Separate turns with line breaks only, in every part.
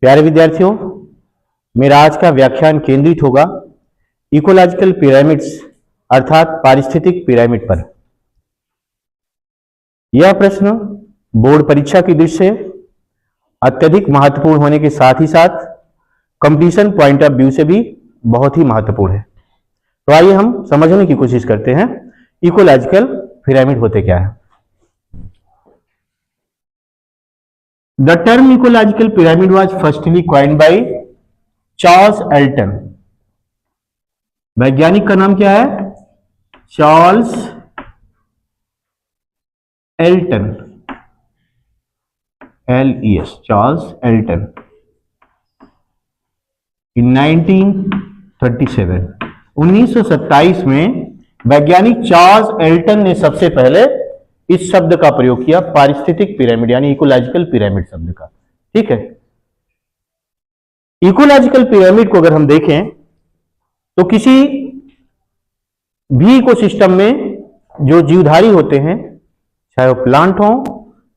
प्यारे विद्यार्थियों, मेरा आज का व्याख्यान केंद्रित होगा इकोलॉजिकल पिरामिड्स अर्थात पारिस्थितिक पिरामिड पर। यह प्रश्न बोर्ड परीक्षा की दृष्टि से अत्यधिक महत्वपूर्ण होने के साथ ही साथ कंप्लीशन पॉइंट ऑफ व्यू से भी बहुत ही महत्वपूर्ण है। तो आइए हम समझने की कोशिश करते हैं इकोलॉजिकल पिरामिड होते क्या है। The term ecological pyramid was firstly coined by Charles Elton. वैज्ञानिक का नाम क्या है? Charles Elton, LES, Charles Elton in 1927 में वैज्ञानिक चार्ल्स एल्टन ने सबसे पहले इस शब्द का प्रयोग किया, पारिस्थितिक पिरामिड यानी इकोलॉजिकल पिरामिड शब्द का। ठीक है, इकोलॉजिकल पिरामिड को अगर हम देखें तो किसी भी इकोसिस्टम में जो जीवधारी होते हैं, चाहे वो प्लांट हो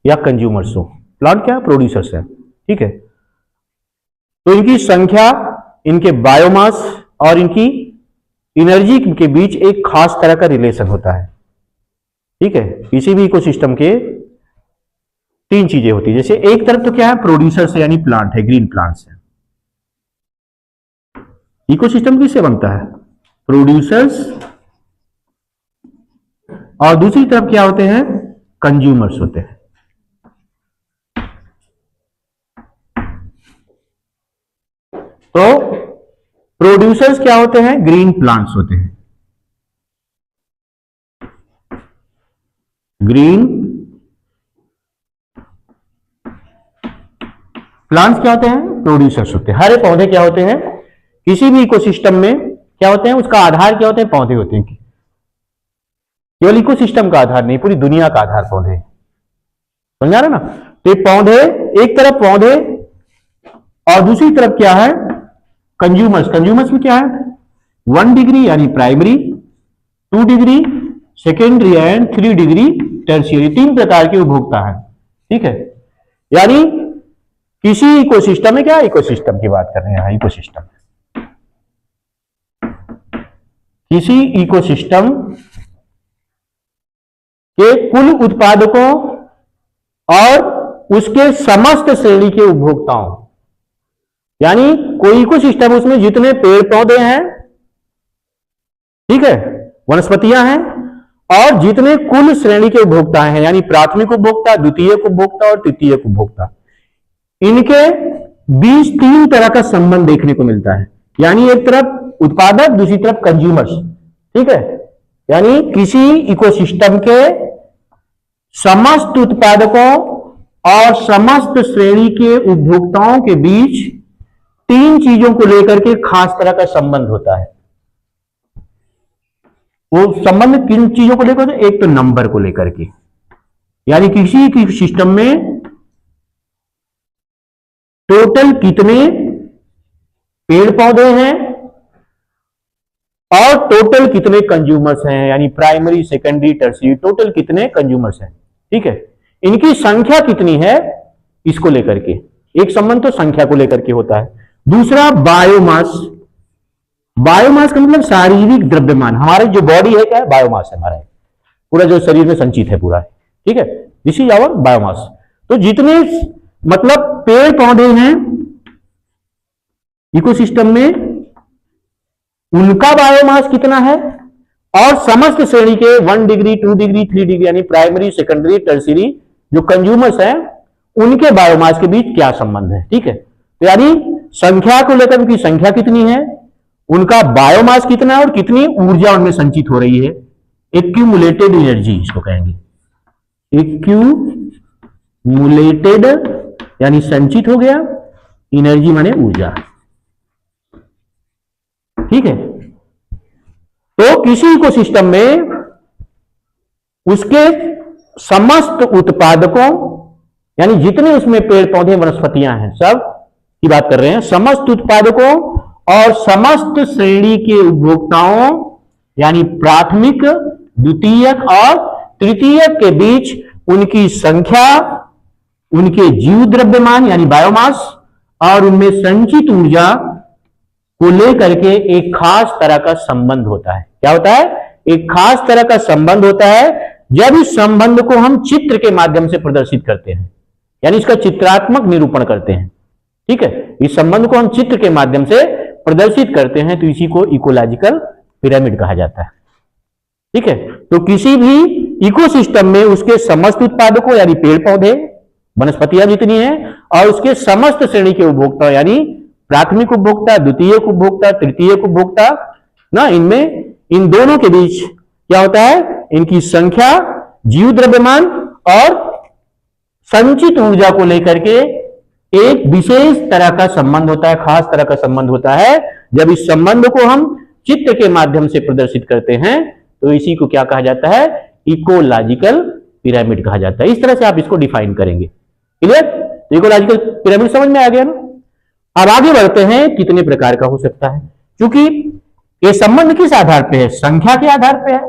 या कंज्यूमर्स हो। प्लांट क्या है? प्रोड्यूसर्स है। ठीक है, तो इनकी संख्या, इनके बायोमास और इनकी एनर्जी के बीच एक खास तरह का रिलेशन होता है। ठीक है, किसी भी इकोसिस्टम के तीन चीजें होती है। जैसे एक तरफ तो क्या है? प्रोड्यूसर्स यानी प्लांट है, ग्रीन प्लांट्स है। इकोसिस्टम किससे बनता है? प्रोड्यूसर्स। और दूसरी तरफ क्या होते हैं? कंज्यूमर्स होते हैं। तो प्रोड्यूसर्स क्या होते हैं? ग्रीन प्लांट्स होते हैं। ग्रीन प्लांट्स क्या होते हैं? प्रोड्यूसर्स होते हैं। हरे पौधे क्या होते हैं? किसी भी इकोसिस्टम में क्या होते हैं? उसका आधार क्या होते हैं? पौधे होते हैं। केवल इकोसिस्टम का आधार नहीं, पूरी दुनिया का आधार पौधे। समझा रहे ना? तो ये पौधे, एक तरफ पौधे और दूसरी तरफ क्या है? कंज्यूमर्स। कंज्यूमर्स में क्या है? 1 डिग्री यानी primary, 2 degree secondary and 3 degree tertiary. 3 प्रकार के उपभोक्ता है। ठीक है, यानी किसी इकोसिस्टम में, क्या इकोसिस्टम की बात कर रहे हैं यहां, इकोसिस्टम, किसी इकोसिस्टम के कुल उत्पादकों और उसके समस्त श्रेणी के उपभोक्ताओं, यानी कोई इकोसिस्टम, उसमें जितने पेड़ पौधे हैं, ठीक है, वनस्पतियां हैं, और जितने कुल श्रेणी के उपभोक्ता हैं, यानी प्राथमिक उपभोक्ता, द्वितीयक उपभोक्ता और तृतीयक उपभोक्ता, इनके बीच 3 तरह का संबंध देखने को मिलता है। यानी एक तरफ उत्पादक, दूसरी तरफ कंज्यूमर्स। ठीक है, यानी किसी इकोसिस्टम के समस्त उत्पादकों और समस्त श्रेणी के उपभोक्ताओं के बीच 3 चीजों को लेकर के खास तरह का संबंध होता है। वो संबंध किन चीजों को लेकर? एक तो नंबर को लेकर के, यानी किसी की सिस्टम में टोटल कितने पेड़ पौधे हैं और टोटल कितने कंज्यूमर्स हैं, यानी प्राइमरी, सेकेंडरी, टर्शियरी, टोटल कितने कंज्यूमर्स हैं। ठीक है, इनकी संख्या कितनी है, इसको लेकर के एक संबंध तो संख्या को लेकर के होता है। दूसरा बायोमास। बायोमास का मतलब शारीरिक द्रव्यमान। हमारी जो बॉडी है क्या है? बायोमास है हमारा, पूरा जो शरीर में संचित है पूरा। ठीक है, दिस इज आवर बायोमास। तो जितने मतलब पेड़ पौधे हैं इकोसिस्टम में, उनका बायोमास कितना है, और समस्त श्रेणी के 1 डिग्री, 2 डिग्री, 3 डिग्री, यानी प्राइमरी, सेकेंडरी, टर्शियरी जो कंज्यूमर्स हैं, उनके बायोमास के बीच क्या संबंध है। ठीक है, तो यानी संख्या को लेकर उनकी संख्या कितनी है, उनका बायोमास कितना है और कितनी ऊर्जा उनमें संचित हो रही है। एक्यूमुलेटेड एनर्जी इसको कहेंगे। एक्यूमुलेटेड यानी संचित हो गया, एनर्जी माने ऊर्जा। ठीक है, तो किसी इकोसिस्टम में उसके समस्त उत्पादकों, यानी जितने उसमें पेड़ पौधे वनस्पतियां हैं, सब की बात कर रहे हैं, समस्त उत्पादकों और समस्त श्रेणी के उपभोक्ताओं, यानी प्राथमिक, द्वितीयक और तृतीयक के बीच उनकी संख्या, उनके जीव द्रव्यमान यानी बायोमास और उनमें संचित ऊर्जा को लेकर के एक खास तरह का संबंध होता है। क्या होता है? एक खास तरह का संबंध होता है। जब इस संबंध को हम चित्र के माध्यम से प्रदर्शित करते हैं, यानी इसका चित्रात्मक निरूपण करते हैं, ठीक है, इस संबंध को हम चित्र के माध्यम से प्रदर्शित करते हैं, तो इसी को इकोलॉजिकल पिरामिड कहा जाता है। ठीक है, तो किसी भी इकोसिस्टम में उसके समस्त उत्पादकों यानी पेड़ पौधे, वनस्पतियां जितनी हैं, और उसके समस्त श्रेणी के उपभोक्ता यानी प्राथमिक उपभोक्ता, द्वितीयक उपभोक्ता, तृतीयक उपभोक्ता ना, इनमें इन दोनों के बीच क्या होता है? इनकी संख्या, जीव द्रव्यमान और संचित ऊर्जा को लेकर के एक विशेष तरह का संबंध होता है, खास तरह का संबंध होता है। जब इस संबंध को हम चित्र के माध्यम से प्रदर्शित करते हैं तो इसी को क्या कहा जाता है? इकोलॉजिकल पिरामिड कहा जाता है। इस तरह से आप इसको डिफाइन करेंगे। क्लियर? इकोलॉजिकल पिरामिड समझ में आ गया ना? अब आगे बढ़ते हैं, कितने प्रकार का हो सकता है। क्योंकि ये संबंध किस आधार पे है? संख्या के आधार पे है,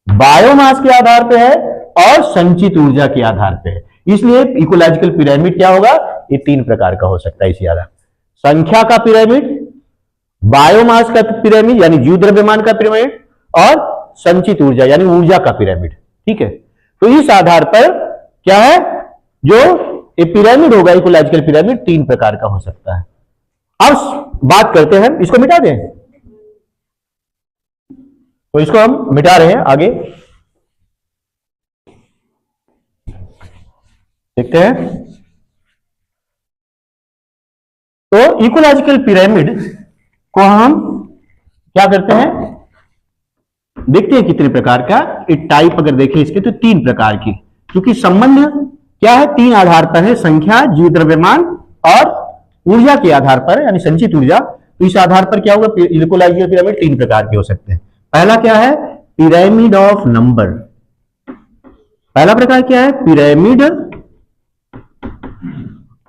बायोमास के आधार पे है और संचित ऊर्जा के आधार पे है। इसलिए इकोलॉजिकल पिरामिड क्या होगा? ये 3 प्रकार का हो सकता है इसी आधार। संख्या का पिरामिड, बायोमास का पिरामिड यानी जीव द्रव्यमान का पिरामिड, और संचित ऊर्जा यानी ऊर्जा का पिरामिड। ठीक है, तो इस आधार पर क्या है, जो ये पिरामिड होगा, इकोलॉजिकल पिरामिड 3 प्रकार का हो सकता है। अब बात करते हैं, इसको मिटा दें, तो इसको हम मिटा रहे हैं, आगे देखते हैं। तो इकोलॉजिकल पिरामिड को हम क्या करते हैं, देखते हैं कितने प्रकार का। एक टाइप अगर देखें इसके तो 3 प्रकार की, क्योंकि संबंध क्या है? 3 आधार पर है, संख्या, जीव द्रव्यमान और ऊर्जा के आधार पर यानी संचित ऊर्जा। तो इस आधार पर क्या होगा? इकोलॉजिकल पिरामिड 3 प्रकार के हो सकते हैं। पहला क्या है? Pyramid of number. पहला प्रकार क्या है? पिरामिड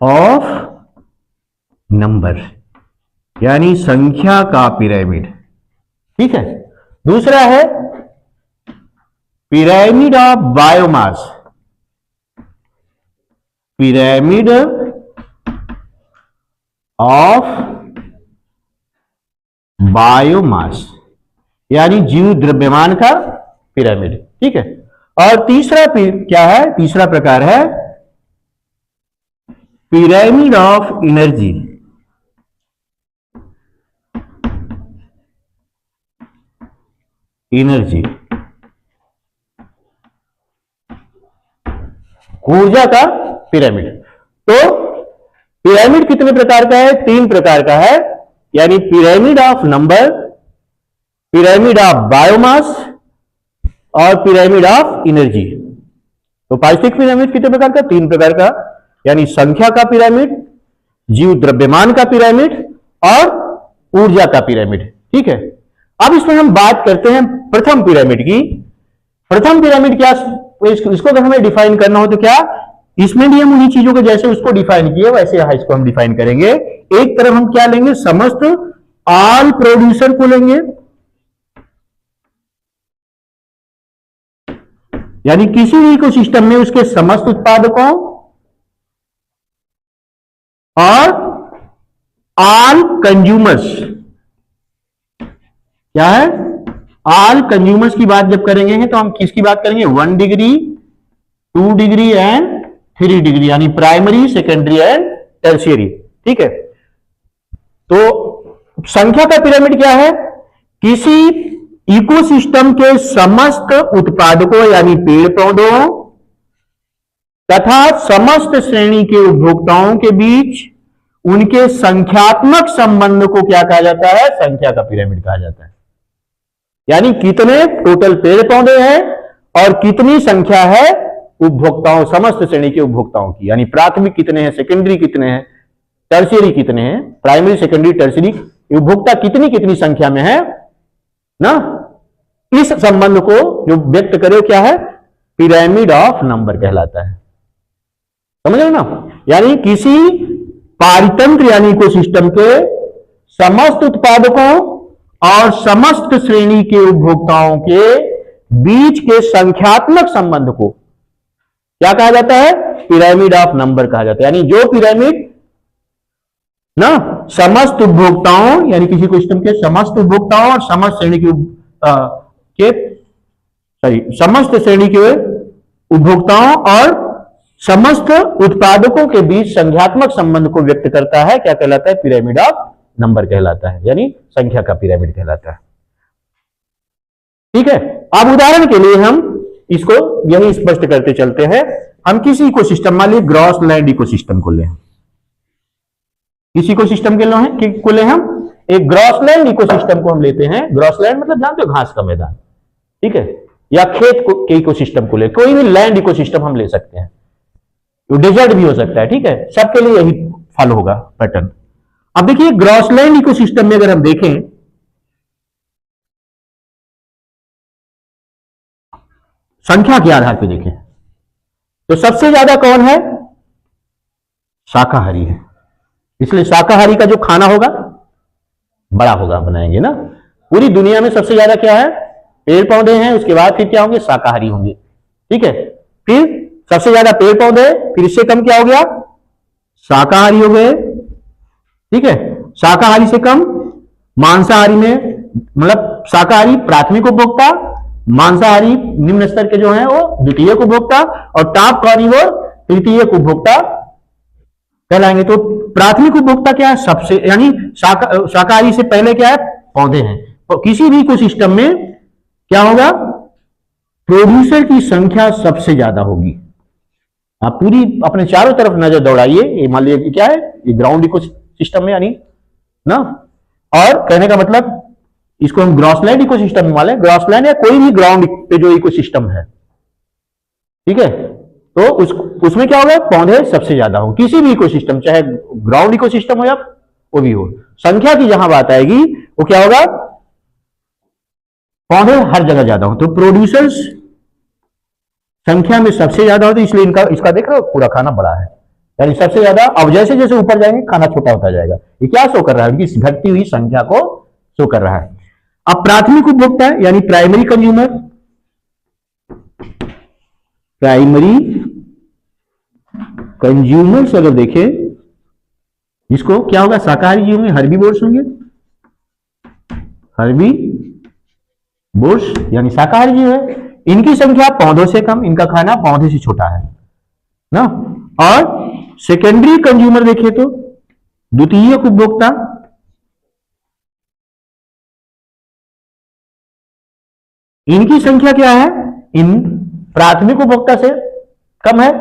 ऑफ नंबर यानी संख्या का पिरामिड। ठीक है। दूसरा है pyramid of biomass. Pyramid of biomass यानी जीव द्रव्यमान का पिरामिड। ठीक है। और तीसरा क्या है? तीसरा प्रकार है पिरामिड ऑफ एनर्जी। एनर्जी ऊर्जा का पिरामिड। तो पिरामिड कितने प्रकार का है? 3 प्रकार का है, यानी pyramid of number, pyramid of biomass और पिरामिड ऑफ एनर्जी। तो पारिस्थितिक पिरामिड कितने प्रकार का? 3 प्रकार का, यानी संख्या का पिरामिड, जीव द्रव्यमान का पिरामिड और ऊर्जा का पिरामिड। ठीक है। अब इसमें हम बात करते हैं प्रथम पिरामिड की। प्रथम पिरामिड क्या, इसको अगर हमें डिफाइन करना हो तो क्या, इसमें भी हम उन्हीं चीजों को जैसे उसको डिफाइन किए वैसे यहां इसको हम डिफाइन करेंगे। एक तरफ हम क्या लेंगे? समस्त ऑल प्रोड्यूसर को लेंगे, यानी किसी भी इकोसिस्टम में उसके समस्त उत्पादकों, और ऑल कंज्यूमर्स। क्या है? ऑल कंज्यूमर्स की बात जब करेंगे तो हम किसकी बात करेंगे? 1 डिग्री, 2 डिग्री एंड 3 डिग्री, यानी प्राइमरी, सेकेंडरी एंड टर्शियरी। ठीक है। तो संख्या का पिरामिड क्या है? किसी इकोसिस्टम के समस्त उत्पादकों यानी पेड़ पौधों तथा समस्त श्रेणी के उपभोक्ताओं के बीच उनके संख्यात्मक संबंध को क्या कहा जाता है? संख्या का पिरामिड कहा जाता है। यानी कितने टोटल पेड़ पौधे हैं और कितनी संख्या है उपभोक्ताओं, समस्त श्रेणी के उपभोक्ताओं की, यानी प्राथमिक कितने हैं, सेकेंडरी कितने हैं, टर्शियरी कितने हैं, प्राइमरी, सेकेंडरी, टर्शियरी उपभोक्ता कितनी कितनी संख्या में है ना। इस संबंध को जो व्यक्त करे क्या है? पिरामिड ऑफ नंबर कहलाता है। समझ रहे ना? यानी किसी पारितंत्र यानी इकोसिस्टम के समस्त उत्पादकों और समस्त श्रेणी के उपभोक्ताओं के बीच के संख्यात्मक संबंध को क्या कहा जाता है? पिरामिड ऑफ नंबर कहा जाता है। यानी जो पिरामिड ना, समस्त उपभोक्ताओं यानी किसी को सिस्टम के समस्त उपभोक्ताओं और समस्त श्रेणी समस्त श्रेणी के उपभोक्ताओं और समस्त उत्पादकों के बीच संख्यात्मक संबंध को व्यक्त करता है। क्या कहलाता है? पिरामिड ऑफ नंबर कहलाता है, यानी संख्या का पिरामिड कहलाता है। ठीक है, अब उदाहरण के लिए हम इसको यही स्पष्ट करते चलते हैं। हम किसी इकोसिस्टम, मान लीजिए ग्रॉसलैंड इकोसिस्टम को लें, किसी इकोसिस्टम को ले हम एक ग्रॉसलैंड इकोसिस्टम को हम लेते हैं। ग्रॉसलैंड मतलब जानते हो, घास का मैदान, ठीक है, या खेत के इकोसिस्टम को ले, कोई भी लैंड इकोसिस्टम हम ले सकते हैं, डेजर्ट भी हो सकता है, ठीक है, सबके लिए यही फॉलो होगा पैटर्न। अब देखिए ग्रॉसलैंड इकोसिस्टम में अगर हम देखें, संख्या के आधार पर देखें तो सबसे ज्यादा कौन है? शाकाहारी है, इसलिए शाकाहारी का जो खाना होगा बड़ा होगा, बनाएंगे ना। पूरी दुनिया में सबसे ज्यादा क्या है? पेड़ पौधे हैं, उसके बाद फिर क्या होंगे? शाकाहारी होंगे, ठीक है। फिर सबसे ज्यादा पेड़ पौधे, फिर इससे कम क्या हो गया? शाकाहारी हो गए, ठीक है। शाकाहारी से कम मांसाहारी में, मतलब शाकाहारी प्राथमिक उपभोक्ता, मांसाहारी निम्न स्तर के जो है वो द्वितीयक उपभोक्ता, और टॉप कार्निवोर तृतीयक उपभोक्ता कहलाएंगे। तो प्राथमिक उपभोक्ता क्या है? सबसे, यानी शाकाहारी से पहले क्या है? पौधे हैं। तो किसी भी इकोसिस्टम में क्या होगा? प्रोड्यूसर की संख्या सबसे ज्यादा होगी। आप पूरी अपने चारों तरफ नजर दौड़ाइए, ये मान लीजिए क्या है? ये ग्राउंड इकोसिस्टम में, यानी ना, और कहने का मतलब इसको हम ग्रॉसलैंड इकोसिस्टम में माने, ग्रॉसलैंड या कोई भी ग्राउंड पे जो इकोसिस्टम है, ठीक है, तो उसमें क्या होगा? पौधे सबसे ज्यादा हो, किसी भी इकोसिस्टम, चाहे ग्राउंड इकोसिस्टम हो या वो भी हो। संख्या की जहां बात आएगी वो क्या होगा? पौधे हर जगह ज्यादा हो, तो प्रोड्यूसर्स संख्या में सबसे ज्यादा होते, इसलिए इसका देख रहे हो पूरा खाना बड़ा है, यानी सबसे ज्यादा। अब जैसे जैसे ऊपर जाएंगे खाना छोटा होता जाएगा। ये क्या शो कर रहा है? उनकी घटती हुई संख्या को शो कर रहा है। अब प्राथमिक उपभोक्ता यानी प्राइमरी कंज्यूमर, प्राइमरी कंज्यूमर्स अगर देखें, इसको क्या होगा? शाकाहारी जीव में हर्बीवोर्स होंगे, हर्बीवोर्स यानी शाकाहारी जीव है। इनकी संख्या पौधों से कम, इनका खाना पौधे से छोटा है ना। और सेकेंडरी कंज्यूमर देखें तो द्वितीयक उपभोक्ता, इनकी संख्या क्या है? इन प्राथमिक उपभोक्ता से कम है।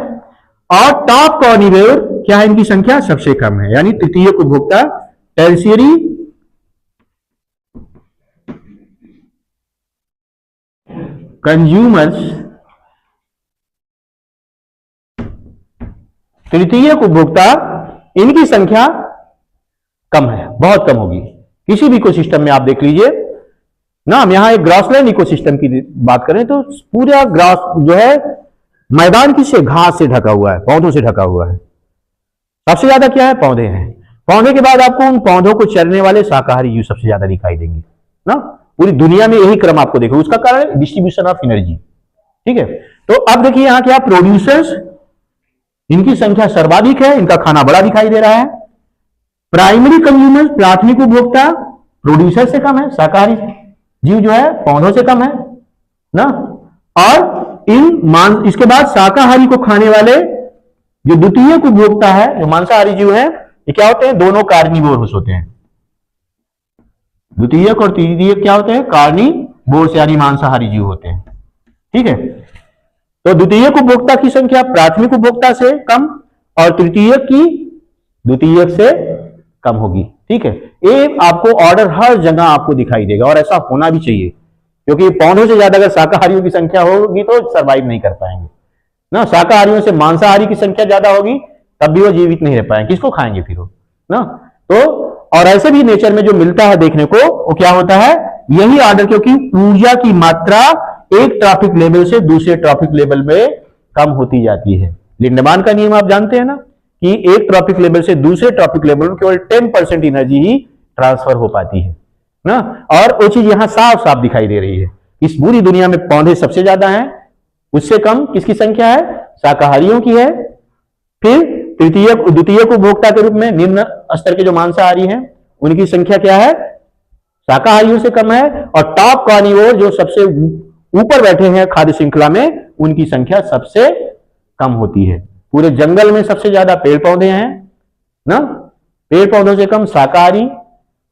और टॉप कार्निवोर क्या है? इनकी संख्या सबसे कम है, यानी तृतीयक उपभोक्ता, टर्शियरी कंज्यूमर्स, तृतीयक उपभोक्ता, इनकी संख्या कम है, बहुत कम होगी। किसी भी इकोसिस्टम में आप देख लीजिए ना, हम यहां एक ग्रासलैंड इकोसिस्टम की बात करें तो पूरा ग्रास जो है मैदान किससे? घास से ढका हुआ है, पौधों से ढका हुआ है। सबसे ज्यादा क्या है? पौधे हैं। पौधे के बाद आपको उन पौधों को चरने वाले शाकाहारी जीव सबसे ज्यादा दिखाई देंगे ना। पूरी दुनिया में यही क्रम आपको देखो, उसका कारण डिस्ट्रीब्यूशन ऑफ एनर्जी, ठीक है। तो अब देखिए यहां क्या? प्रोड्यूसर्स, इनकी संख्या सर्वाधिक है, इनका खाना बड़ा दिखाई दे रहा है। प्राइमरी कंज्यूमर, प्राथमिक उपभोक्ता, प्रोड्यूसर से कम है, शाकाहारी जीव जो है पौधों से कम है ना। और इसके बाद शाकाहारी को खाने वाले जो द्वितीयक उपभोक्ता है, जो मांसाहारी जीव है, ये क्या होते हैं? दोनों कार्निवोरस होते हैं। द्वितीयक और तृतीयक क्या होते हैं? कार्निवोरस यानी मांसाहारी जीव होते हैं, ठीक है। तो द्वितीयक उपभोक्ता की संख्या प्राथमिक उपभोक्ता से कम और तृतीयक की द्वितीयक से कम होगी, ठीक है। ये आपको ऑर्डर हर जगह आपको दिखाई देगा, और ऐसा होना भी चाहिए, क्योंकि पौधों से ज्यादा अगर शाकाहारियों की संख्या होगी तो सरवाइव नहीं कर पाएंगे ना। शाकाहारियों से मांसाहारी की संख्या ज्यादा होगी तब भी वो जीवित नहीं रह पाएंगे, किसको खाएंगे फिर वो ना। तो और ऐसे भी नेचर में जो मिलता है देखने को, वो क्या होता है? यही ऑर्डर, क्योंकि ऊर्जा की मात्रा एक ट्रॉपिक लेवल से दूसरे ट्रॉपिक लेवल में कम होती जाती है। लिंडमान का नियम आप जानते हैं ना, कि एक ट्रॉपिक लेवल से दूसरे ट्रॉपिक लेवल में केवल 10% एनर्जी ही ट्रांसफर हो पाती है ना। और वो चीज यहां साफ साफ दिखाई दे रही है। इस पूरी दुनिया में पौधे सबसे ज्यादा हैं, उससे कम किसकी संख्या है? शाकाहारियों की है। फिर तृतीयक द्वितीयक उपभोक्ता के रूप में निम्न स्तर के जो मांसाहारी हैं उनकी संख्या क्या है, शाकाहारियों से कम है। और टॉप कार्निवोर जो सबसे ऊपर बैठे हैं खाद्य श्रृंखला में, उनकी संख्या सबसे कम होती है। पूरे जंगल में सबसे ज्यादा पेड़ पौधे हैं ना, पेड़ पौधों से कम शाकाहारी,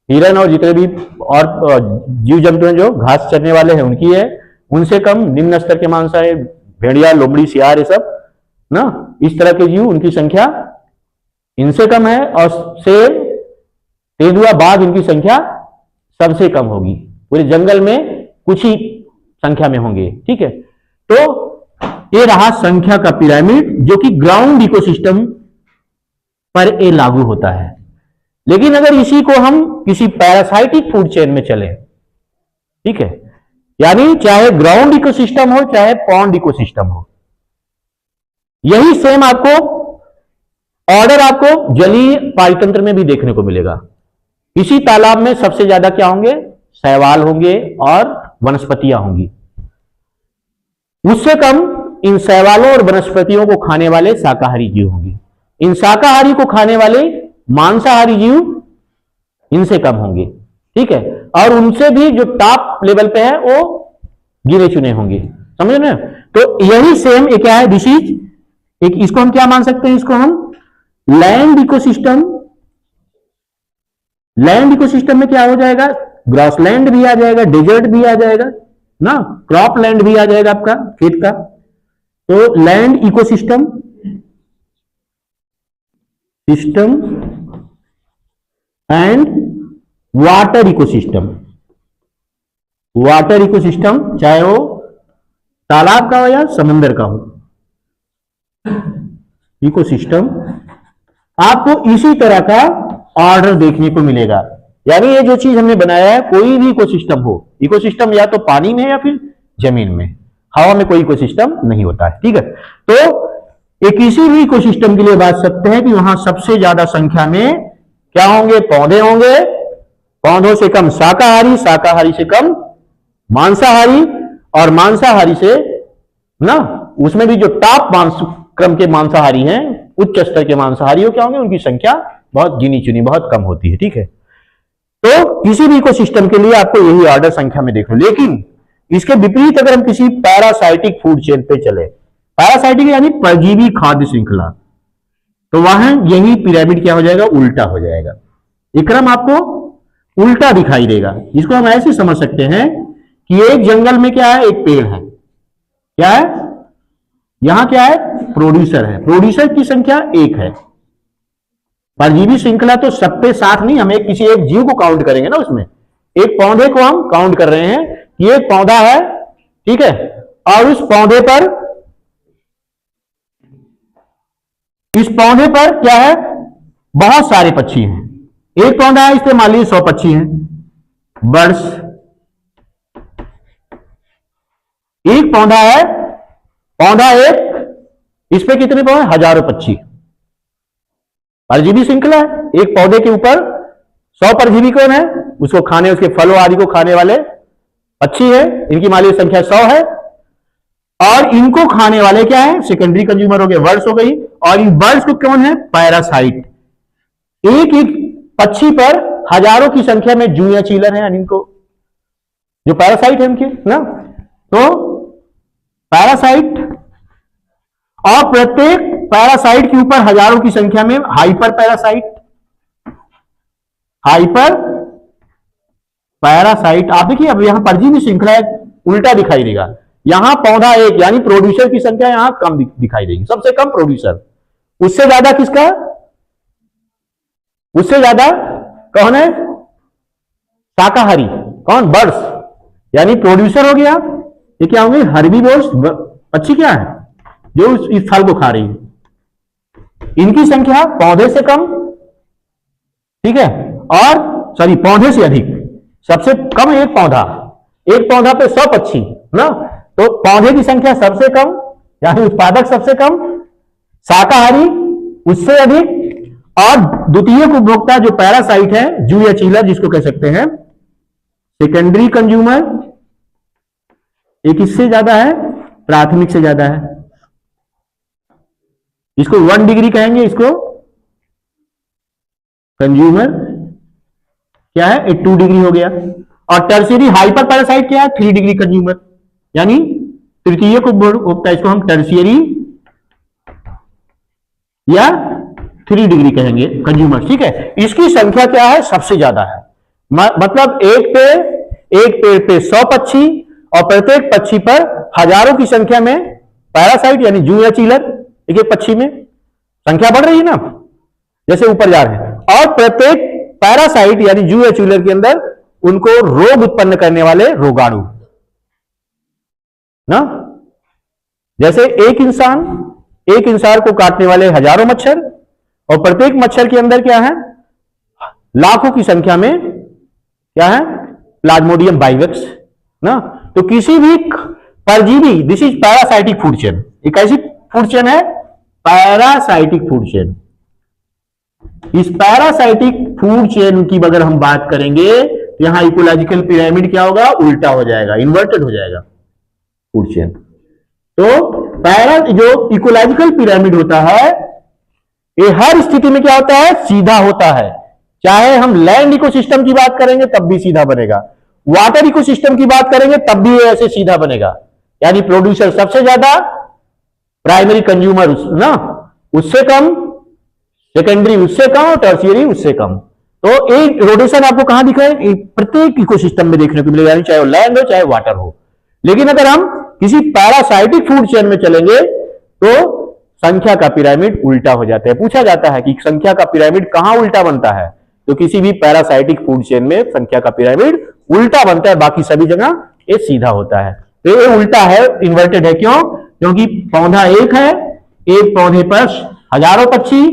हिरन और जितने भी और जीव जंतु हैं जो घास चरने वाले हैं उनकी है, उनसे कम निम्न स्तर के मांसाहारी, भेड़िया, लोमड़ी, सियार, ये सब ना, इस तरह के जीव उनकी संख्या इनसे कम है। और शेर, तेंदुआ, बाघ, इनकी संख्या सबसे कम होगी। पूरे जंगल में कुछ ही संख्या में होंगे। ठीक है, तो ये रहा संख्या का पिरामिड जो कि ग्राउंड इकोसिस्टम पर ये लागू होता है। लेकिन अगर इसी को हम किसी पैरासाइटिक फूड चेन में चले, ठीक है, यानी चाहे ग्राउंड इकोसिस्टम हो चाहे पॉन्ड इकोसिस्टम हो, यही सेम आपको ऑर्डर आपको जलीय पारितंत्र में भी देखने को मिलेगा। इसी तालाब में सबसे ज्यादा क्या होंगे, शैवाल होंगे और वनस्पतियां होंगी। उससे कम इन शैवालों और वनस्पतियों को खाने वाले शाकाहारी जीव होंगे। इन शाकाहारी को खाने वाले मांसाहारी जीव इनसे कम होंगे। ठीक है, और उनसे भी जो टॉप लेवल पे है वो गिने चुने होंगे। समझ रहे हैं? तो यही सेम एक क्या है, दिस इज एक, इसको हम क्या मान सकते हैं, इसको हम लैंड इकोसिस्टम। लैंड इकोसिस्टम में क्या हो जाएगा, ग्रासलैंड भी आ जाएगा, डेजर्ट भी आ जाएगा ना, क्रॉप लैंड भी आ जाएगा आपका खेत का। तो land ecosystem, system and water ecosystem. Water ecosystem चाहे वो तालाब का हो या समंदर का हो, इकोसिस्टम आपको इसी तरह का ऑर्डर देखने को मिलेगा। यानी ये जो चीज हमने बनाया है, कोई भी इकोसिस्टम हो, इकोसिस्टम या तो पानी में या फिर जमीन में, हवा में कोई इकोसिस्टम नहीं होता है। ठीक है, तो एक किसी भी इकोसिस्टम के लिए बात सकते हैं कि वहां सबसे ज्यादा संख्या में क्या होंगे, पौधे होंगे, पौधों से कम शाकाहारी, शाकाहारी से कम मांसाहारी, और मांसाहारी से ना, उसमें भी जो टॉप क्रम के मांसाहारी हैं, उच्च स्तर के मांसाहारी क्या होंगे, उनकी संख्या बहुत गिनी चुनी, बहुत कम होती है। ठीक है, तो किसी भी इकोसिस्टम के लिए आपको यही ऑर्डर संख्या में देखो। लेकिन इसके विपरीत अगर हम किसी पैरासाइटिक फूड चेन पे चले, पैरासाइटिक यानी परजीवी खाद्य श्रृंखला, तो वहां यही पिरामिड क्या हो जाएगा, उल्टा हो जाएगा। ये क्रम आपको उल्टा दिखाई देगा। इसको हम ऐसे समझ सकते हैं कि एक जंगल में क्या है, एक पेड़ है, क्या है, यहां क्या है, प्रोड्यूसर है, प्रोड्यूसर की संख्या एक है। परजीवी श्रृंखला तो सब पे साथ नहीं, हम एक किसी एक जीव को काउंट करेंगे ना, उसमें एक पौधे को हम काउंट कर रहे हैं कि एक पौधा है, ठीक है, और उस पौधे पर, इस पौधे पर क्या है, बहुत सारे पक्षी हैं। एक पौधा है, इसमें मान लीजिए 100 पक्षी हैं, बर्ड्स। एक पौधा है, पौधा एक, इस पे कितने पौधे, हजारों पक्षी। परजीवी श्रृंखला है, एक पौधे के ऊपर 100 परजीवी कौन है, उसको खाने, उसके फलों आदि को खाने वाले पक्षी है, इनकी मान लीजिए संख्या 100 है। और इनको खाने वाले क्या है, सेकेंडरी कंज्यूमर हो गए, बर्ड्स हो गई। और इन बर्ड्स को कौन है, पैरासाइट। एक एक पक्षी पर हजारों की संख्या में जूया चीलर है, इनको जो पैरासाइट है उनके ना। तो पैरासाइट, और प्रत्येक पैरासाइट के ऊपर हजारों की संख्या में हाइपर पैरासाइट। हाइपर पैरासाइट, आप देखिए अब यहां परजीवी श्रृंखला उल्टा दिखाई देगा। यहां पौधा एक, यानी प्रोड्यूसर की संख्या यहां कम दिखाई देगी, सबसे कम प्रोड्यूसर। उससे ज्यादा किसका, उससे ज्यादा कौन है, शाकाहारी, कौन, बर्ड्स, यानी प्रोड्यूसर हो गया। ये क्या होंगे, हर्बीवोर्स, पक्षी क्या है, जो इस फल को खा रही है, इनकी संख्या पौधे से कम, ठीक है, और सॉरी पौधे से अधिक। सबसे कम एक पौधा, एक पौधा पे 100 पक्षी ना, तो पौधे की संख्या सबसे कम, यानी उत्पादक सबसे कम, शाकाहारी उससे अधिक, और द्वितीय उपभोक्ता जो पैरासाइट है, जू या चीलर जिसको कह सकते हैं, सेकेंडरी कंज्यूमर, एक इससे ज्यादा है, प्राथमिक से ज्यादा है। इसको 1 डिग्री कहेंगे, इसको कंज्यूमर क्या है, 2 डिग्री हो गया। और टर्शियरी हाइपर पैरासाइट क्या है, 3 डिग्री कंज्यूमर, यानी तृतीयक उपभोक्ता, इसको हम टर्शियरी या 3 डिग्री कहेंगे कंज्यूमर, ठीक है। इसकी संख्या क्या है, सबसे ज्यादा है। मतलब एक पेड़ पे 100 पक्षी और प्रत्येक पक्षी पर हजारों की संख्या में पैरासाइट यानी जू या चीलर, एक एक पक्षी में संख्या बढ़ रही है ना, जैसे ऊपर जा रहे हैं। और प्रत्येक पैरासाइट यानी जू या चीलर के अंदर उनको रोग उत्पन्न करने वाले रोगाणु ना, जैसे एक इंसान को काटने वाले हजारों मच्छर, और प्रत्येक मच्छर के अंदर क्या है, लाखों की संख्या में क्या है, प्लाज्मोडियम बाइवेक्स ना। तो किसी भी परजीवी, this is parasitic food chain, एक ऐसी फूड चेन है पैरासाइटिक फूड चेन। इस पैरासाइटिक फूड चेन की अगर हम बात करेंगे तो यहां इकोलॉजिकल पिरामिड क्या होगा, उल्टा हो जाएगा, इन्वर्टेड हो जाएगा फूड चेन। तो जो इकोलॉजिकल पिरामिड होता है ये हर स्थिति में क्या होता है, सीधा होता है। चाहे हम लैंड इकोसिस्टम की बात करेंगे तब भी सीधा बनेगा, वाटर इकोसिस्टम की बात करेंगे तब भी ये ऐसे सीधा बनेगा, यानी प्रोड्यूसर सबसे ज्यादा, प्राइमरी कंज्यूमर ना उससे कम, सेकेंडरी उससे कम और टर्शियरी उससे कम। तो एक रोटेशन आपको कहां दिख रहा है, प्रत्येक इकोसिस्टम में देखने को मिलेगा, यानी चाहे लैंड हो चाहे वाटर हो। लेकिन अगर हम किसी पैरासाइटिक फूड चेन में चलेंगे तो संख्या का पिरामिड उल्टा हो जाता है। पूछा जाता है कि संख्या का पिरामिड कहां उल्टा बनता है, तो किसी भी पैरासाइटिक फूड चेन में संख्या का पिरामिड उल्टा बनता है, बाकी सभी जगह ये सीधा होता है। तो ये उल्टा है, इन्वर्टेड है, क्यों, क्योंकि पौधा एक है, एक पौधे पर हजारों पक्षी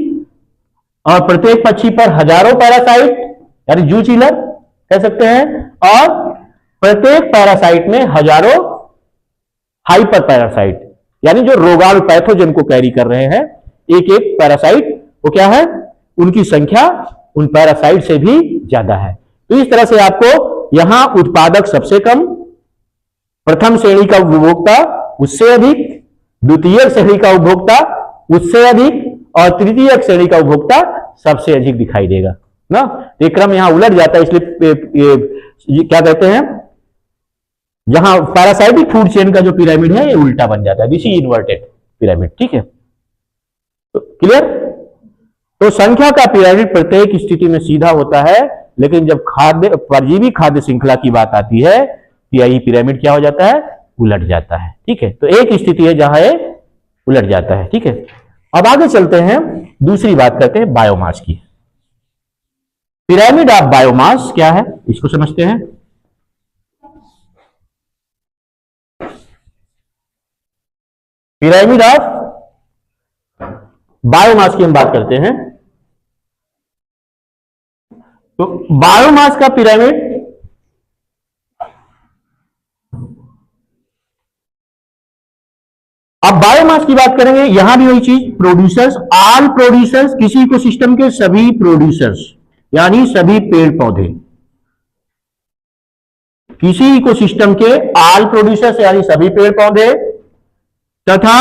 और प्रत्येक पक्षी पर हजारों पैरासाइट यानी जू चीलर कह सकते हैं, और प्रत्येक पैरासाइट में हजारों हाइपर पैरासाइट यानी जो रोगाणु पैथोजन को कैरी कर रहे हैं, एक एक पैरासाइट, वो क्या है, उनकी संख्या उन पैरासाइट से भी ज्यादा है। तो इस तरह से आपको यहां उत्पादक सबसे कम, प्रथम श्रेणी का उपभोक्ता उससे अधिक, द्वितीय श्रेणी का उपभोक्ता उससे अधिक, और तृतीय श्रेणी का उपभोक्ता सबसे अधिक दिखाई देगा ना। ये क्रम यहां उलट जाता है, इसलिए ये क्या कहते हैं, जहां पैरासाइटिक फूड चेन का जो पिरामिड है ये उल्टा बन जाता है, दिस इज इन्वर्टेड पिरामिड, ठीक है। तो क्लियर। तो संख्या का पिरामिड प्रत्येक स्थिति में सीधा होता है, लेकिन जब परजीवी खाद्य श्रृंखला की बात आती है तो यही पिरामिड क्या हो जाता है, उलट जाता है, ठीक है। तो एक स्थिति है जहां ये उलट जाता है, ठीक है। अब आगे चलते हैं, दूसरी बात करते हैं बायोमास की। पिरामिड ऑफ बायोमास क्या है, इसको समझते हैं। पिरामिड ऑफ बायोमास की हम बात करते हैं। तो बायोमास का पिरामिड अब बायोमास की बात करेंगे, यहां भी वही चीज, प्रोड्यूसर्स, ऑल प्रोड्यूसर्स, किसी इकोसिस्टम के सभी प्रोड्यूसर्स यानी सभी पेड़ पौधे, किसी इकोसिस्टम के ऑल प्रोड्यूसर्स यानी सभी पेड़ पौधे तथा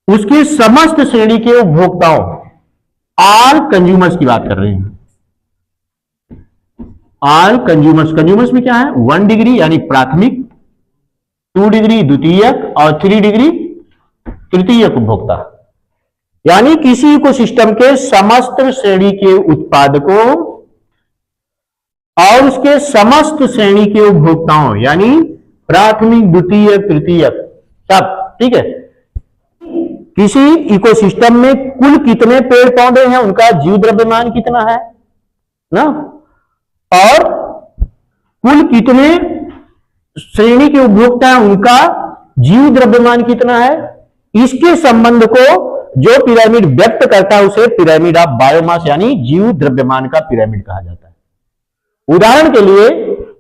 उसके समस्त श्रेणी के उपभोक्ताओं, ऑल कंज्यूमर्स की बात कर रहे हैं। ऑल कंज्यूमर्स में क्या है, 1 डिग्री यानी प्राथमिक, 2 डिग्री द्वितीयक और 3 डिग्री तृतीयक उपभोक्ता, यानी किसी इकोसिस्टम के समस्त श्रेणी के उत्पादकों और उसके समस्त श्रेणी के उपभोक्ताओं यानी प्राथमिक द्वितीयक तृतीयक सब, ठीक है। किसी इकोसिस्टम में कुल कितने पेड़ पौधे हैं, उनका जीव द्रव्यमान कितना है ना, और कुल कितने श्रेणी के उपभोक्ता हैं उनका जीव द्रव्यमान कितना है, इसके संबंध को जो पिरामिड व्यक्त करता है उसे पिरामिड ऑफ बायोमास यानी जीव द्रव्यमान का पिरामिड कहा जाता है। उदाहरण के लिए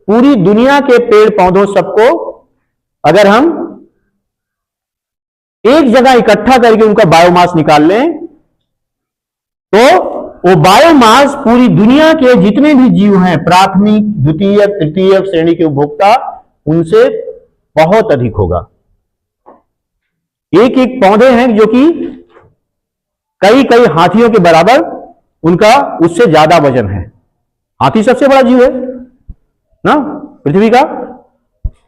पूरी दुनिया के पेड़ पौधों सबको अगर हम एक जगह इकट्ठा करके उनका बायोमास निकाल लें तो वो बायोमास पूरी दुनिया के जितने भी जीव हैं, प्राथमिक द्वितीयक तृतीयक श्रेणी के उपभोक्ता, उनसे बहुत अधिक होगा। एक एक पौधे हैं जो कि कई कई हाथियों के बराबर उनका उससे ज्यादा वजन है। हाथी सबसे बड़ा जीव है ना पृथ्वी का।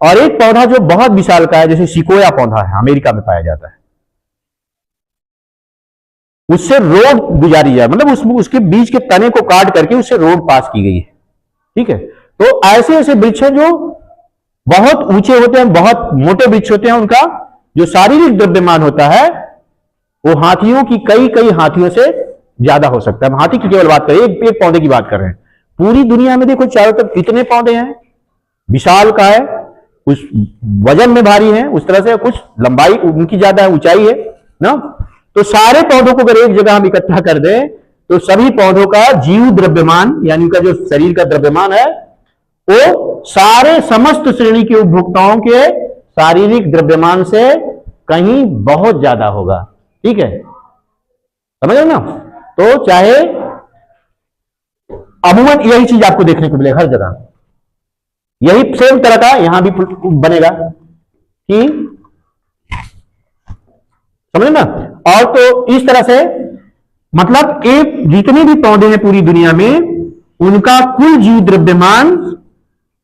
और एक पौधा जो बहुत विशाल का है, जैसे सिकोया पौधा है, अमेरिका में पाया जाता है, उससे रोड गुजारी जाए, मतलब उसके बीच के तने को काट करके उससे रोड पास की गई है। ठीक है, तो ऐसे ऐसे वृक्ष हैं जो बहुत ऊंचे होते हैं, बहुत मोटे वृक्ष होते हैं, उनका जो शारीरिक द्रव्यमान होता है वो हाथियों की कई कई हाथियों से ज्यादा हो सकता है। हम हाथी की केवल बात करें, एक पौधे की बात कर रहे हैं। पूरी दुनिया में देखो चारों तरफ कितने पौधे हैं, विशाल का है, कुछ वजन में भारी है उस तरह से, कुछ लंबाई उनकी ज्यादा है, ऊंचाई है ना। तो सारे पौधों को अगर एक जगह हम इकट्ठा कर दें तो सभी पौधों का जीव द्रव्यमान यानी उनका जो शरीर का द्रव्यमान है वो सारे समस्त श्रेणी के उपभोक्ताओं के शारीरिक द्रव्यमान से कहीं बहुत ज्यादा होगा। ठीक है, समझ रहे ना। तो चाहे अमूमन यही चीज आपको देखने को मिलेगा हर जगह, यही सेम तरह का यहां भी बनेगा कि, समझे ना। और तो इस तरह से मतलब एक जितने भी पौधे हैं पूरी दुनिया में उनका कुल जीव द्रव्यमान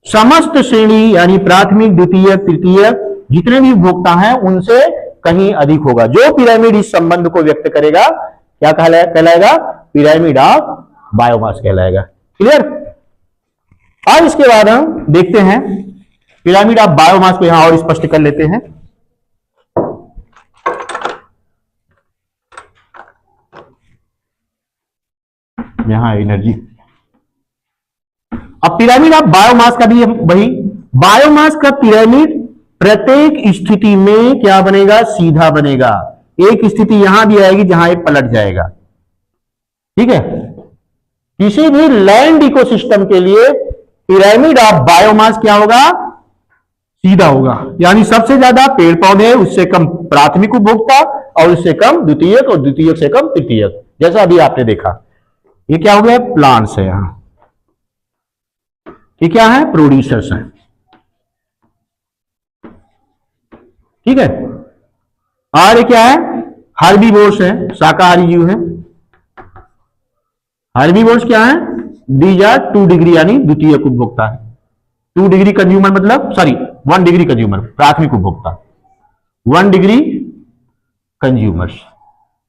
समस्त श्रेणी यानी प्राथमिक द्वितीय तृतीय जितने भी उपभोक्ता हैं उनसे कहीं अधिक होगा। जो पिरामिड इस संबंध को व्यक्त करेगा क्या कहलाएगा? पिरामिड ऑफ बायोमास कहलाएगा। क्लियर। अब इसके बाद हम देखते हैं पिरामिड ऑफ बायोमास को यहां और स्पष्ट कर लेते हैं। यहां एनर्जी, अब पिरामिड ऑफ बायोमास का भी वही, बायोमास का पिरामिड प्रत्येक स्थिति में क्या बनेगा? सीधा बनेगा। एक स्थिति यहां भी आएगी जहां एक पलट जाएगा। ठीक है, किसी भी लैंड इकोसिस्टम के लिए पिरामिड ऑफ बायोमास क्या होगा? सीधा होगा, यानी सबसे ज्यादा पेड़ पौधे, उससे कम प्राथमिक उपभोक्ता और उससे कम द्वितीयक और द्वितीयक से कम तृतीयक, जैसा अभी आपने देखा। ये क्या हो गया? प्लांट्स है। यहां ये क्या है? प्रोड्यूसर्स हैं। ठीक है, और ये क्या है? हर्बीवोर्स है, शाकाहारी जीव है। हर्बीवोर्स क्या है? दीज आर 2 डिग्री यानी द्वितीयक उपभोक्ता है। 2 डिग्री कंज्यूमर मतलब 1 डिग्री कंज्यूमर प्राथमिक उपभोक्ता, 1 डिग्री कंज्यूमर्स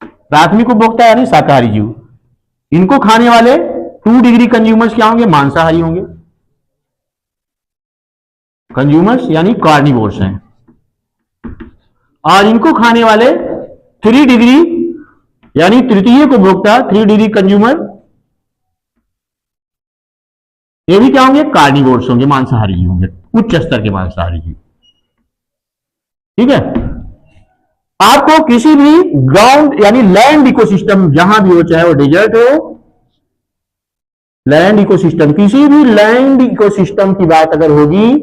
प्राथमिक उपभोक्ता यानी शाकाहारी जीव। इनको खाने वाले 2 डिग्री कंज्यूमर्स क्या होंगे? मांसाहारी होंगे। कंज्यूमर्स यानी कार्निवोर्स हैं। और इनको खाने वाले 3 डिग्री यानी तृतीयक उपभोक्ता, 3 डिग्री कंज्यूमर, ये भी क्या होंगे? कार्निवोर्स होंगे, मांसाहारी जीव होंगे, उच्च स्तर के मांसाहारी जीव। ठीक है, आपको किसी भी ग्राउंड यानी लैंड इकोसिस्टम जहां भी हो, चाहे वो डेजर्ट हो, लैंड इकोसिस्टम, किसी भी लैंड इकोसिस्टम की बात अगर होगी,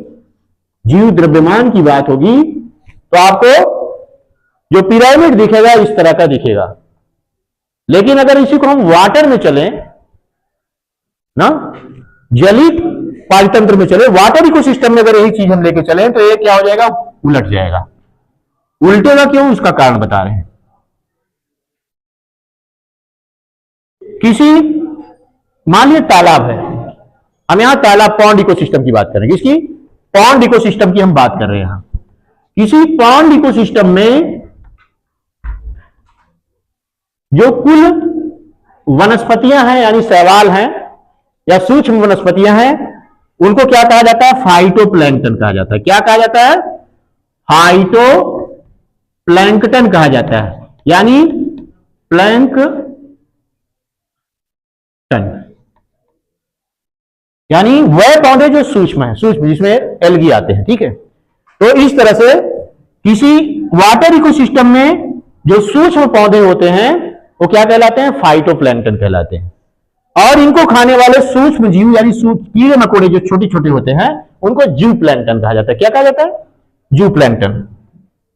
जीव द्रव्यमान की बात होगी, तो आपको जो पिरामिड दिखेगा इस तरह का दिखेगा। लेकिन अगर इसी को हम वाटर में चलें ना, जलीय पारितंत्र में चले, वाटर इकोसिस्टम में अगर यही चीज हम लेके चलें तो ये क्या हो जाएगा? उलट जाएगा। उल्टेगा क्यों? इसका कारण बता रहे हैं। किसी मान लीजिए तालाब है, हम यहां तालाब पॉन्ड इकोसिस्टम की बात करेंगे, इसकी पॉन्ड इकोसिस्टम की हम बात कर रहे हैं। यहां किसी पॉन्ड इकोसिस्टम में जो कुल वनस्पतियां हैं यानी शैवाल हैं या सूक्ष्म वनस्पतियां हैं, उनको क्या कहा जाता है? फाइटोप्लैंक्टन कहा जाता है। क्या कहा जाता है? फाइटोप्लैंक्टन कहा जाता है, यानी प्लैंकटन, यानी वह पौधे जो सूक्ष्म है, सूक्ष्म जिसमें एल्गी आते हैं। ठीक है, तो इस तरह से किसी वाटर इकोसिस्टम में जो सूक्ष्म पौधे होते हैं वो क्या कहलाते हैं? फाइटोप्लैंक्टन कहलाते हैं। और इनको खाने वाले सूक्ष्म जीव यानी कीड़े मकोड़े जो छोटे छोटे होते हैं उनको जू प्लैंक्टन कहा जाता है। क्या कहा जाता है? जू प्लैंक्टन।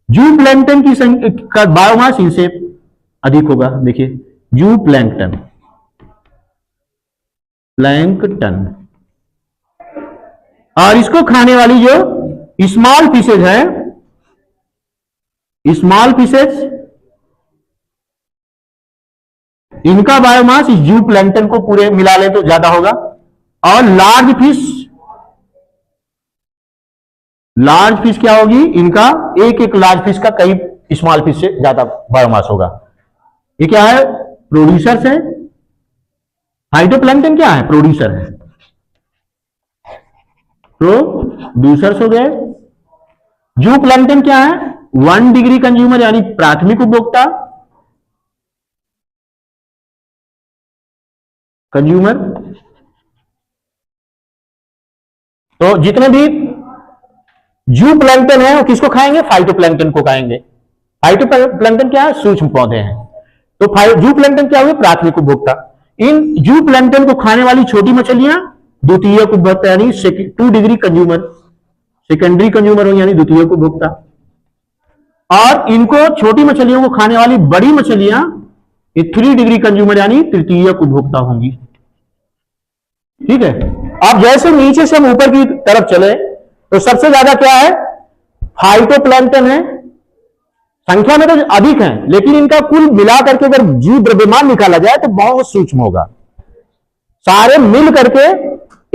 जू प्लैंक्टन की संख्या का बायोमास इनसे अधिक होगा। देखिए, जू प्लैंक्टन, प्लैंक्टन, और इसको खाने वाली जो स्मॉल फिशेज है, स्मॉल फिशेज इनका बायोमास इस जू प्लैंक्टन को पूरे मिला ले तो ज्यादा होगा। और लार्ज फिश क्या होगी, इनका एक एक लार्ज फिश का कई स्मॉल फिश से ज्यादा बायोमास होगा। ये क्या है, प्रोड्यूसर्स है। फाइटोप्लैंक्टन क्या है, प्रोड्यूसर है, प्रोड्यूसर्स हो गए। जू प्लैंक्टन क्या है, 1 डिग्री कंज्यूमर यानी प्राथमिक उपभोक्ता, कंज्यूमर। तो जितने भी जू प्लैंक्टन है वो किसको खाएंगे, फाइटोप्लैंक्टन को खाएंगे। फाइटोप्लैंक्टन क्या है, सूक्ष्म पौधे हैं। तो जू प्लैंक्टन क्या हुए, प्राथमिक उपभोक्ता। इन जू प्लैंक्टन को खाने वाली छोटी मछलियां द्वितीयक उपभोक्ता यानी 2 डिग्री कंज्यूमर, सेकेंडरी कंज्यूमर हो यानी द्वितीयक उपभोक्ता। और इनको छोटी मछलियों को खाने वाली बड़ी मछलियां 3 डिग्री कंज्यूमर यानी तृतीयक उपभोक्ता होंगी। ठीक है। अब जैसे नीचे से हम ऊपर की तरफ चले तो सबसे ज्यादा क्या है, फाइटोप्लैंक्टन है। संख्या में तो अधिक है, लेकिन इनका कुल मिलाकर के अगर जीव द्रव्यमान निकाला जाए तो बहुत सूक्ष्म होगा। सारे मिल करके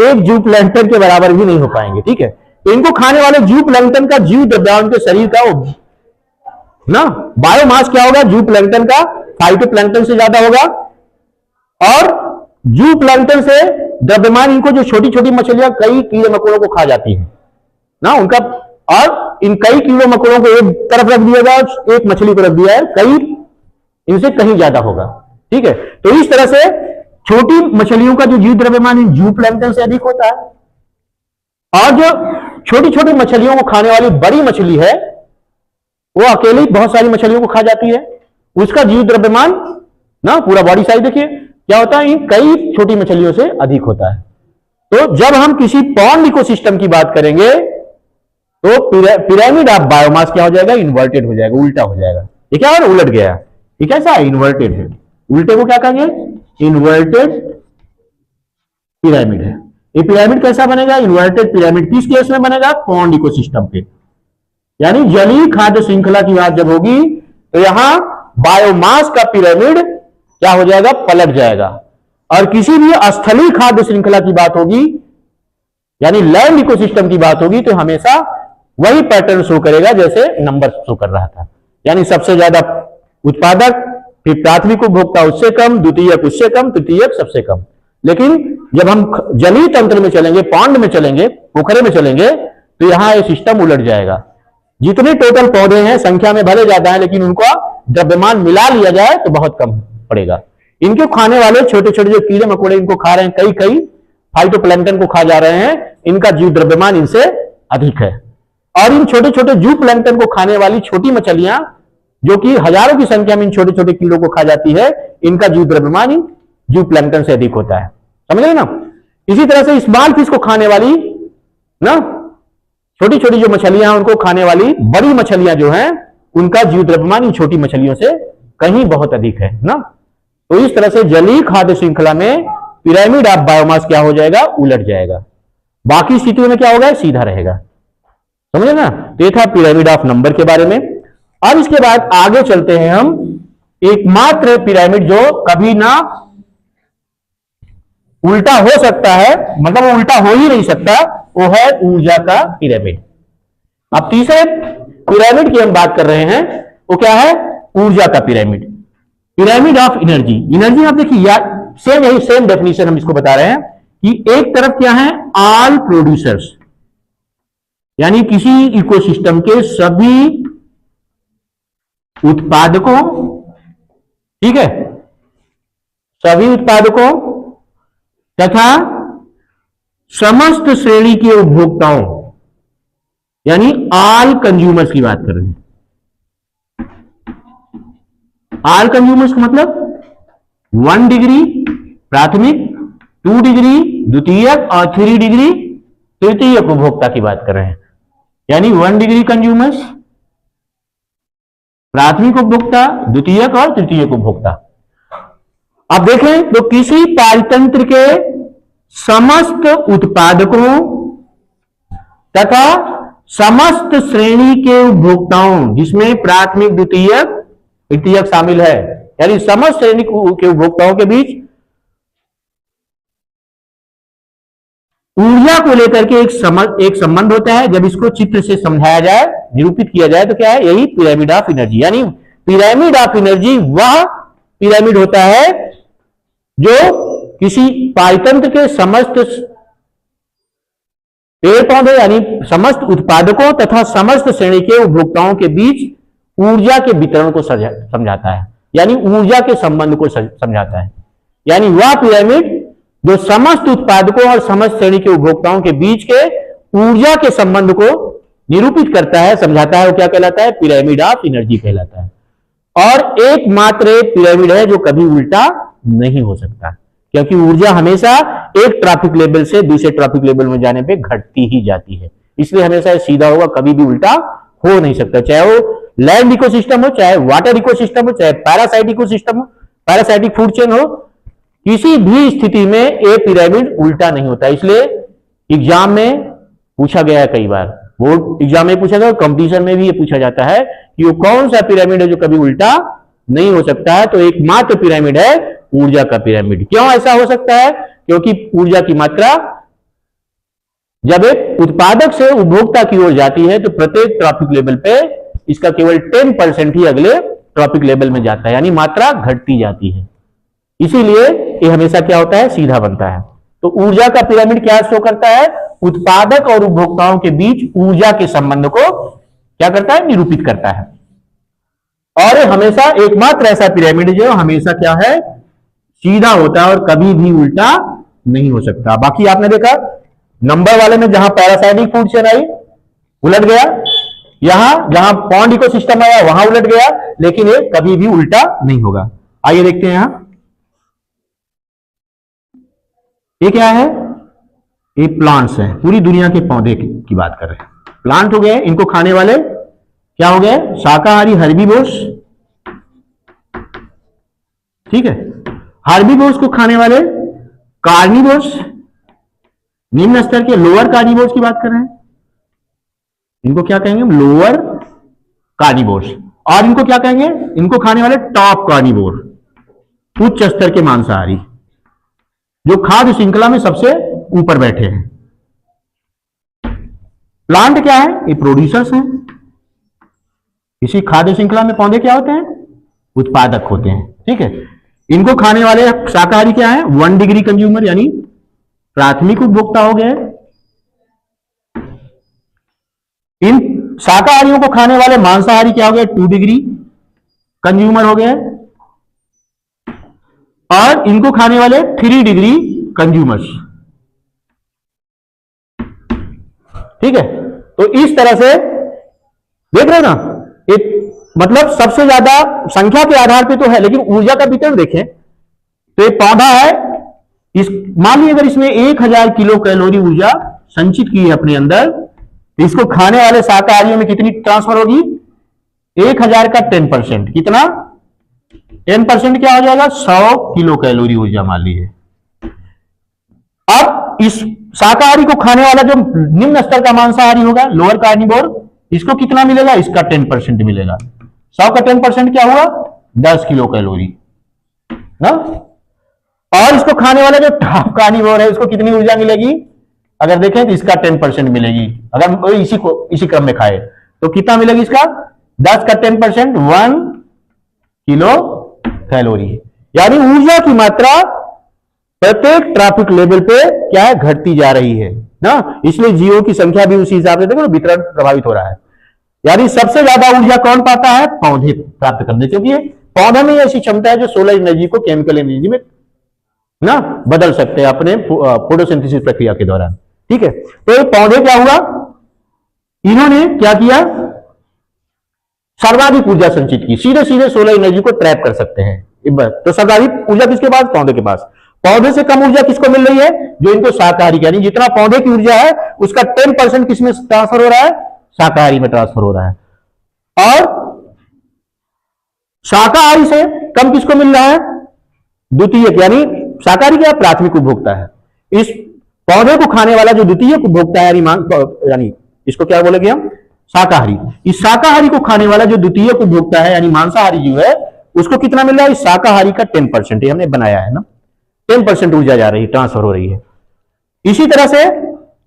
एक जू प्लैंक्टन के बराबर भी नहीं हो पाएंगे। ठीक है। तो इनको खाने वाले जू प्लैंक्टन का जीव द्रव्यमान के शरीर का ना बायोमास क्या होगा, जू प्लैंक्टन का फाइटोप्लैंक्टन से ज्यादा होगा। और जू प्लैंक्टन से द्रव्यमान, इनको जो छोटी छोटी मछलियां कई कीड़े मकोड़ों को खा जाती हैं ना उनका, और इन कई कीड़े मकोड़ों को एक तरफ रख दिया जाए, एक मछली को रख दिया है, कई इनसे कहीं ज्यादा होगा। ठीक है। तो इस तरह से छोटी मछलियों का जो जीव द्रव्यमान इन जू प्लैंक्टन से अधिक होता है। और जो छोटी छोटी मछलियों को खाने वाली बड़ी मछली है वो अकेली बहुत सारी मछलियों को खा जाती है, उसका जीव द्रव्यमान ना पूरा बॉडी साइज देखिए क्या होता है, इन कई छोटी मछलियों से अधिक होता है। तो जब हम किसी पॉन्ड इकोसिस्टम की बात करेंगे तो पिरामिड ऑफ बायोमास क्या हो जाएगा, इन्वर्टेड हो जाएगा, उल्टा हो जाएगा। ये क्या है, उलट गया। ये कैसा है, इन्वर्टेड है। उल्टे को क्या कहेंगे, इन्वर्टेड पिरामिड है। ये पिरामिड कैसा बनेगा, इन्वर्टेड पिरामिड किस केस में बनेगा, पॉन्ड इकोसिस्टम पे। यानी जलीय खाद्य श्रृंखला की बात जब होगी तो यहां बायोमास का पिरामिड क्या हो जाएगा, पलट जाएगा। और किसी भी स्थलीय खाद्य श्रृंखला की बात होगी यानी लैंड इकोसिस्टम की बात होगी तो हमेशा वही पैटर्न शो करेगा जैसे नंबर शो कर रहा था। यानी सबसे ज्यादा उत्पादक, फिर प्राथमिक उपभोक्ता उससे कम, द्वितीयक उससे कम, तृतीयक सबसे कम। लेकिन जब हम जलीय तंत्र में चलेंगे, पॉन्ड में चलेंगे, पोखरे में चलेंगे तो यहां ये सिस्टम उलट जाएगा। जितने टोटल पौधे हैं संख्या में भले ज्यादा है, लेकिन उनका द्रव्यमान मिला लिया जाए तो बहुत कम पड़ेगा। इनको खाने वाले छोटे छोटे जो कीड़े मकोड़े इनको खा रहे हैं, कई कई फाइटोप्लैंक्टन को खा जा रहे हैं, इनका जीव द्रव्यमान इनसे अधिक है। और इन छोटे छोटे जू प्लैंक्टन को खाने वाली छोटी मछलियां जो कि हजारों की संख्या में इन छोटे छोटे कीड़ों को खा जाती है, इनका जीव द्रव्यमान इन जू प्लैंक्टन से अधिक होता है। समझ गए ना। इसी तरह से स्मॉल फिश को खाने वाली ना छोटी छोटी जो मछलियां हैं उनको खाने वाली बड़ी मछलियां जो हैं उनका जीव द्रव्यमान इन छोटी मछलियों से कहीं बहुत अधिक है ना। तो इस तरह से जलीय खाद्य श्रृंखला में पिरामिड ऑफ बायोमास क्या हो जाएगा, उलट जाएगा। बाकी स्थितियों में क्या होगा, सीधा रहेगा। समझे ना। तो ये था पिरामिड ऑफ नंबर के बारे में। अब इसके बाद आगे चलते हैं हम, एकमात्र पिरामिड जो कभी ना उल्टा हो सकता है, मतलब उल्टा हो ही नहीं सकता, वो है ऊर्जा का पिरामिड। अब तीसरे पिरामिड की हम बात कर रहे हैं, वो क्या है, ऊर्जा का pyramid, pyramid of energy. Energy आप देखिए सेम यही सेम डेफिनेशन हम इसको बता रहे हैं कि एक तरफ क्या है, ऑल प्रोड्यूसर्स यानी किसी इकोसिस्टम के सभी उत्पादकों, ठीक है, सभी उत्पादकों तथा समस्त श्रेणी के उपभोक्ताओं यानी ऑल कंज्यूमर्स की बात कर रहे हैं। ऑल कंज्यूमर्स का मतलब 1 डिग्री प्राथमिक, 2 डिग्री द्वितीयक और 3 डिग्री तृतीयक उपभोक्ता की बात कर रहे हैं। यानी 1 डिग्री कंज्यूमर्स, प्राथमिक उपभोक्ता, द्वितीयक और तृतीयक उपभोक्ता। अब देखें तो किसी पारतंत्र के समस्त उत्पादकों तथा समस्त श्रेणी के उपभोक्ताओं जिसमें प्राथमिक, द्वितीयक, तृतीयक शामिल है, यानी समस्त श्रेणी के उपभोक्ताओं के बीच ऊर्जा को लेकर के एक संबंध होता है। जब इसको चित्र से समझाया जाए, निरूपित किया जाए, तो क्या है, यही पिरामिड ऑफ एनर्जी। यानी पिरामिड ऑफ एनर्जी वह पिरामिड होता है जो किसी पारतंत्र के समस्त पेड़ पौधे यानी समस्त उत्पादकों तथा समस्त श्रेणी के उपभोक्ताओं के बीच ऊर्जा के वितरण को समझाता है, यानी ऊर्जा के संबंध को समझाता है। यानी वह पिरामिड जो समस्त उत्पादकों और समस्त श्रेणी के उपभोक्ताओं के बीच के ऊर्जा के संबंध को निरूपित करता है, समझाता है, वो क्या कहलाता है, पिरामिड ऑफ एनर्जी कहलाता है। और एकमात्र पिरामिड है जो कभी उल्टा नहीं हो सकता, क्योंकि ऊर्जा हमेशा एक ट्रॉपिक लेवल से दूसरे ट्रॉपिक लेवल में जाने पे घटती ही जाती है, इसलिए हमेशा सीधा होगा, कभी भी उल्टा हो नहीं सकता। चाहे वो लैंड इकोसिस्टम हो, चाहे वाटर इकोसिस्टम हो, चाहे पैरासाइट इकोसिस्टम हो, पैरासाइटिक फूड चेन हो, किसी भी स्थिति में ये पिरामिड उल्टा नहीं होता। इसलिए एग्जाम में पूछा गया है, कई बार बोर्ड एग्जाम में पूछा गया, कंपटीशन में भी ये पूछा जाता है कि वो कौन सा पिरामिड है जो कभी उल्टा नहीं हो सकता है। तो एकमात्र पिरामिड है ऊर्जा का पिरामिड। क्यों ऐसा हो सकता है? क्योंकि ऊर्जा की मात्रा जब एक उत्पादक से उपभोक्ता की ओर जाती है तो प्रत्येक ट्रॉपिक लेवल पे इसका केवल 10% ही अगले ट्रॉपिक लेवल में जाता है, यानी मात्रा घटती जाती है। इसीलिए ये हमेशा क्या होता है, सीधा बनता है। तो ऊर्जा का पिरामिड क्या शो करता है, उत्पादक और उपभोक्ताओं के बीच ऊर्जा के संबंध को क्या करता है, निरूपित करता है। और हमेशा एकमात्र ऐसा पिरामिड जो हमेशा क्या है, सीधा होता है और कभी भी उल्टा नहीं हो सकता। बाकी आपने देखा नंबर वाले में जहां पैरासाइटिक फूड चेन आई उलट गया, यहां जहां पॉन्ड इकोसिस्टम आया वहां उलट गया, लेकिन ये कभी भी उल्टा नहीं होगा। आइए देखते हैं, यहां ये क्या है, ये प्लांट्स हैं, पूरी दुनिया के पौधे की बात कर रहे हैं। प्लांट हो गए, इनको खाने वाले क्या हो गए, शाकाहारी हर्बीवोर्स, ठीक है। हर्बीवोर्स को खाने वाले कार्निवोर्स, निम्न स्तर के लोअर कार्निवोर्स की बात कर रहे हैं, इनको क्या कहेंगे, लोअर कार्निवोर्स। और इनको क्या कहेंगे, इनको खाने वाले टॉप कार्निवोर, उच्च स्तर के मांसाहारी, जो खाद्य श्रृंखला में सबसे ऊपर बैठे हैं। प्लांट क्या है, ये प्रोड्यूसर्स हैं। इसी खाद्य श्रृंखला में पौधे क्या होते हैं, उत्पादक होते हैं, ठीक है। इनको खाने वाले शाकाहारी क्या है, 1 डिग्री कंज्यूमर, यानी प्राथमिक उपभोक्ता हो गए। इन शाकाहारियों को खाने वाले मांसाहारी क्या हो गए, 2 डिग्री कंज्यूमर हो गए। और इनको खाने वाले 3 डिग्री कंज्यूमर्स, ठीक है। तो इस तरह से देख रहे हो ना, एक मतलब सबसे ज्यादा संख्या के आधार पे तो है, लेकिन ऊर्जा का वितरण देखें तो एक पौधा है, इस मान लीजिए अगर इसमें 1000 किलो कैलोरी ऊर्जा संचित की है अपने अंदर, तो इसको खाने वाले शाकाहारियों में कितनी ट्रांसफर होगी, 1000 का 10%, कितना 10% क्या हो जाएगा, 100 किलो कैलोरी ऊर्जा मान लीजिए। अब इस शाकाहारी को खाने वाला जो निम्न स्तर का मांसाहारी होगा, लोअर कार्निवोर, इसको कितना मिलेगा, इसका 10% मिलेगा। 100 का 10% क्या हुआ, 10 किलो कैलोरी ना। और इसको खाने वाला जो टॉप कार्निवोर है, उसको कितनी ऊर्जा मिलेगी, अगर देखें तो इसका 10% मिलेगी। अगर कोई इसी क्रम में खाए तो कितना मिलेगी, इसका 10 का 10%, 1 किलो कैलोरी। यानी ऊर्जा की मात्रा प्रत्येक ट्रॉपिक लेवल पे क्या है, घटती जा रही है ना। इसलिए जीवों की संख्या भी उसी हिसाब से देखो वितरण प्रभावित हो रहा है। यानी सबसे ज्यादा ऊर्जा कौन पाता है, पौधे प्राप्त करने, क्योंकि पौधे में ऐसी क्षमता है जो सोलर एनर्जी को केमिकल एनर्जी में ना बदल सकते हैं अपने फोटोसिंथेसिस प्रक्रिया के दौरान, ठीक है। तो ये पौधे क्या हुआ, इन्होंने क्या किया, सर्वाधिक ऊर्जा संचित की, सीधे सीधे सोलर एनर्जी को ट्रैप कर सकते हैं। तो सर्वाधिक ऊर्जा किसके पास, पौधे के पास। पौधे से कम ऊर्जा किसको मिल रही है, जो इनको शाकाहारी, यानी जितना पौधे की ऊर्जा है उसका 10% किसमें ट्रांसफर हो रहा है, शाकाहारी में ट्रांसफर हो रहा है। और शाकाहारी से कम किसको मिल रहा है, द्वितीयक, यानी शाकाहारी क्या प्राथमिक उपभोक्ता है। इस पौधे को खाने वाला जो द्वितीयक उपभोक्ता है, यानी इसको क्या बोलेंगे हम, शाकाहारी। इस शाकाहारी को खाने वाला जो द्वितीयक उपभोक्ता है यानी मांसाहारी जीव है, उसको कितना मिल रहा है? शाकाहारी का 10%, हमने बनाया है ना, 10% ऊर्जा जा रही है, ट्रांसफर हो रही है। इसी तरह से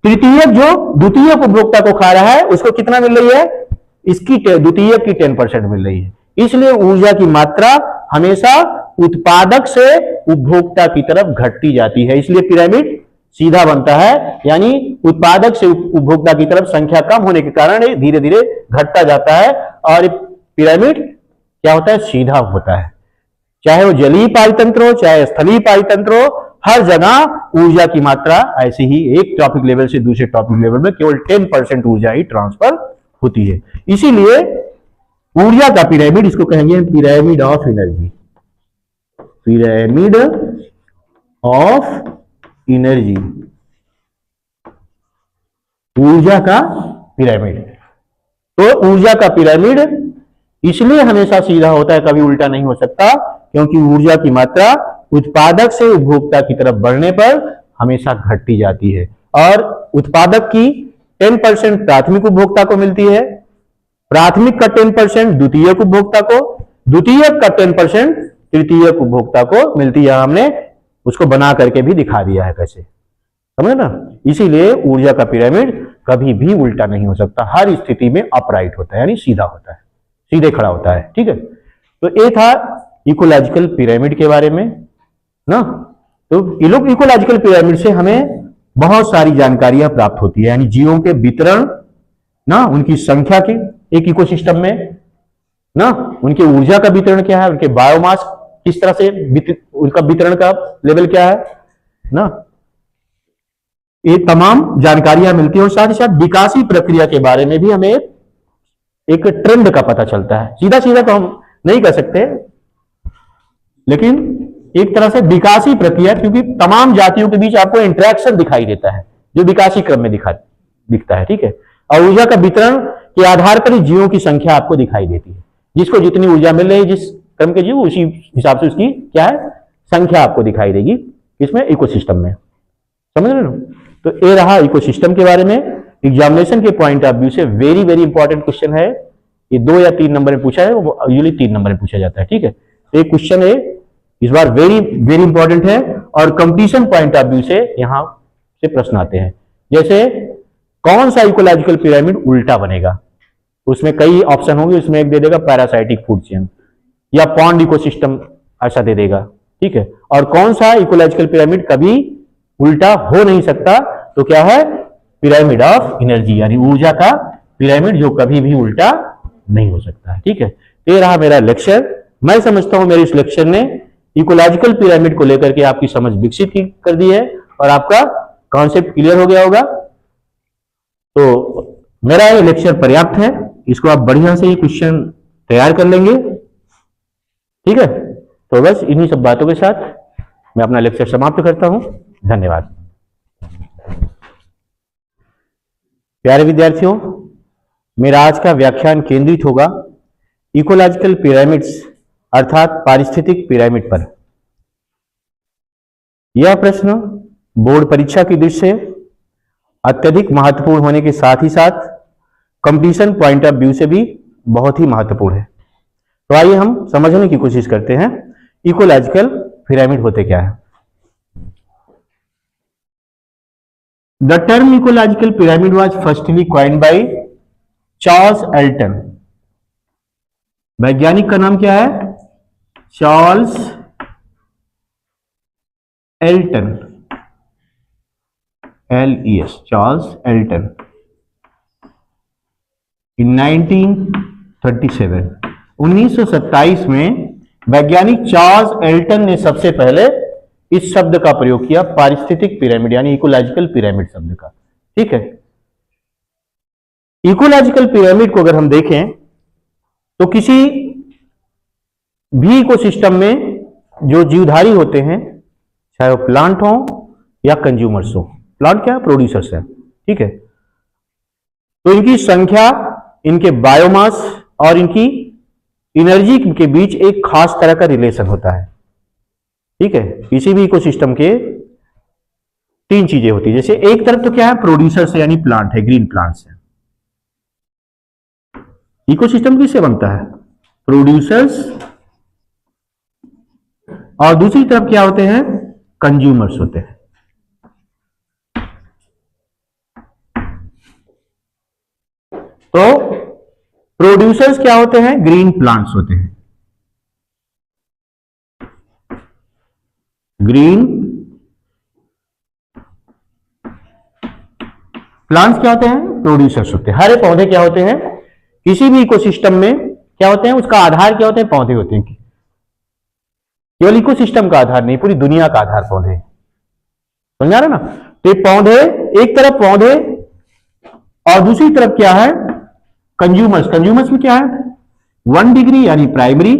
तृतीयक जो द्वितीयक उपभोक्ता को खा रहा है उसको कितना मिल रही है? इसकी द्वितीयक की 10% मिल रही है। इसलिए ऊर्जा की मात्रा हमेशा उत्पादक से उपभोक्ता की तरफ घटती जाती है, इसलिए पिरामिड सीधा बनता है, यानी उत्पादक से उपभोक्ता की तरफ संख्या कम होने के कारण ये धीरे धीरे घटता जाता है और पिरामिड क्या होता है? सीधा होता है। चाहे वो जलीय पारितंत्र हो चाहे स्थलीय पारितंत्र हो, हर जगह ऊर्जा की मात्रा ऐसे ही एक टॉपिक लेवल से दूसरे टॉपिक लेवल में केवल 10% ऊर्जा ही ट्रांसफर होती है। इसीलिए ऊर्जा का पिरामिड, इसको कहेंगे pyramid of energy, pyramid of energy, ऊर्जा का पिरामिड। तो ऊर्जा का पिरामिड इसलिए हमेशा सीधा होता है, कभी उल्टा नहीं हो सकता, क्योंकि ऊर्जा की मात्रा उत्पादक से उपभोक्ता की तरफ बढ़ने पर हमेशा घटती जाती है और उत्पादक की 10% प्राथमिक उपभोक्ता को मिलती है, प्राथमिक का 10% द्वितीयक उपभोक्ता को, द्वितीयक का 10% तृतीयक उपभोक्ता को मिलती है। हमने उसको बना करके भी दिखा दिया है कैसे, समझे ना। इसीलिए ऊर्जा का पिरामिड कभी भी उल्टा नहीं हो सकता, हर स्थिति में अपराइट होता है, यानी सीधा होता है, सीधे खड़ा होता है। ठीक है, तो ये था इकोलॉजिकल पिरामिड के बारे में ना। तो इकोलॉजिकल पिरामिड से हमें बहुत सारी जानकारियां प्राप्त होती है, यानी जीवों के वितरण ना, उनकी संख्या के एक इकोसिस्टम में ना, उनके ऊर्जा का वितरण क्या है, उनके बायोमास किस तरह से उनका वितरण का लेवल क्या है ना, ये तमाम जानकारियां मिलती है। और साथ ही साथ विकासी प्रक्रिया के बारे में भी हमें एक ट्रेंड का पता चलता है। सीधा सीधा तो हम नहीं कर सकते, लेकिन एक तरह से विकासी प्रक्रिया, क्योंकि तमाम जातियों के बीच आपको इंटरेक्शन दिखाई देता है जो विकासी क्रम में दिखता है। ठीक है, और ऊर्जा का वितरण के आधार पर ही जीवों की संख्या आपको दिखाई देती है, जिसको जितनी ऊर्जा मिल रही है जिस क्रम के जीव, उसी हिसाब से उसकी क्या है संख्या आपको दिखाई देगी इसमें इकोसिस्टम में, समझ रहे हो। तो ये रहा इकोसिस्टम के बारे में। एग्जामिनेशन के पॉइंट ऑफ व्यू से वेरी वेरी इंपॉर्टेंट क्वेश्चन है, ये 2 या 3 नंबर में पूछा है, वो यूजुअली 3 नंबर में पूछा जाता है। ठीक है, तो एक क्वेश्चन है इस बार वेरी वेरी इंपॉर्टेंट है, और कंपटीशन पॉइंट ऑफ व्यू से यहां से प्रश्न आते हैं। जैसे कौन सा इकोलॉजिकल पिरामिड उल्टा बनेगा, उसमें कई ऑप्शन होंगे, उसमें एक दे देगा पैरासाइटिक फूड चेन या पॉन्ड इकोसिस्टम, ऐसा दे देगा। ठीक है, और कौन सा इकोलॉजिकल पिरामिड कभी उल्टा हो नहीं सकता, तो क्या है पिरामिड ऑफ एनर्जी, यानी ऊर्जा का पिरामिड जो कभी भी उल्टा नहीं हो सकता है। ठीक है, तो ये रहा मेरा लेक्चर। मैं समझता हूं मेरे इस लेक्चर ने इकोलॉजिकल पिरामिड को लेकर के आपकी समझ विकसित कर दी है और आपका कॉन्सेप्ट क्लियर हो गया होगा। तो मेरा ये लेक्चर पर्याप्त है, इसको आप बढ़िया से ये क्वेश्चन तैयार कर लेंगे। ठीक है, तो बस इन्हीं सब बातों के साथ मैं अपना लेक्चर समाप्त करता हूं। धन्यवाद। प्यारे विद्यार्थियों, मेरा आज का व्याख्यान केंद्रित होगा इकोलॉजिकल पिरामिड्स अर्थात पारिस्थितिक पिरामिड पर। यह प्रश्न बोर्ड परीक्षा की दृष्टि से अत्यधिक महत्वपूर्ण होने के साथ ही साथ कंपटीशन पॉइंट ऑफ व्यू से भी बहुत ही महत्वपूर्ण है। तो आइए हम समझने की कोशिश करते हैं इकोलॉजिकल पिरामिड होते क्या है। The term ecological pyramid was firstly coined by Charles Elton. वैज्ञानिक का नाम क्या है? Charles Elton, LES, Charles Elton in 1937, 1927 में वैज्ञानिक चार्ल्स एल्टन ने सबसे पहले इस शब्द का प्रयोग किया, पारिस्थितिक पिरामिड यानी इकोलॉजिकल पिरामिड शब्द का। ठीक है, इकोलॉजिकल पिरामिड को अगर हम देखें तो किसी भी इकोसिस्टम में जो जीवधारी होते हैं, चाहे वो प्लांट हो या कंज्यूमर्स हो, प्लांट क्या प्रोड्यूसर्स है। ठीक है, तो इनकी संख्या, इनके बायोमास और इनकी एनर्जी के बीच एक खास तरह का रिलेशन होता है। ठीक है, किसी भी इकोसिस्टम के 3 चीजें होती है। जैसे एक तरफ तो क्या है प्रोड्यूसर्स है, यानी प्लांट है, ग्रीन प्लांट्स है। इकोसिस्टम किससे बनता है? प्रोड्यूसर्स और दूसरी तरफ क्या होते हैं, कंज्यूमर्स होते हैं। तो प्रोड्यूसर्स क्या होते हैं, ग्रीन प्लांट्स होते हैं। ग्रीन प्लांट्स क्या होते हैं, प्रोड्यूसर्स होते हैं। हरे पौधे क्या होते हैं, किसी भी इकोसिस्टम में क्या होते हैं, उसका आधार क्या होते हैं, पौधे होते हैं। केवल इकोसिस्टम का आधार नहीं, पूरी दुनिया का आधार पौधे हैं। समझा रहे ना। तो पौधे, एक तरफ पौधे और दूसरी तरफ क्या है, कंज्यूमर्स। कंज्यूमर्स में क्या है, 1 डिग्री यानी primary,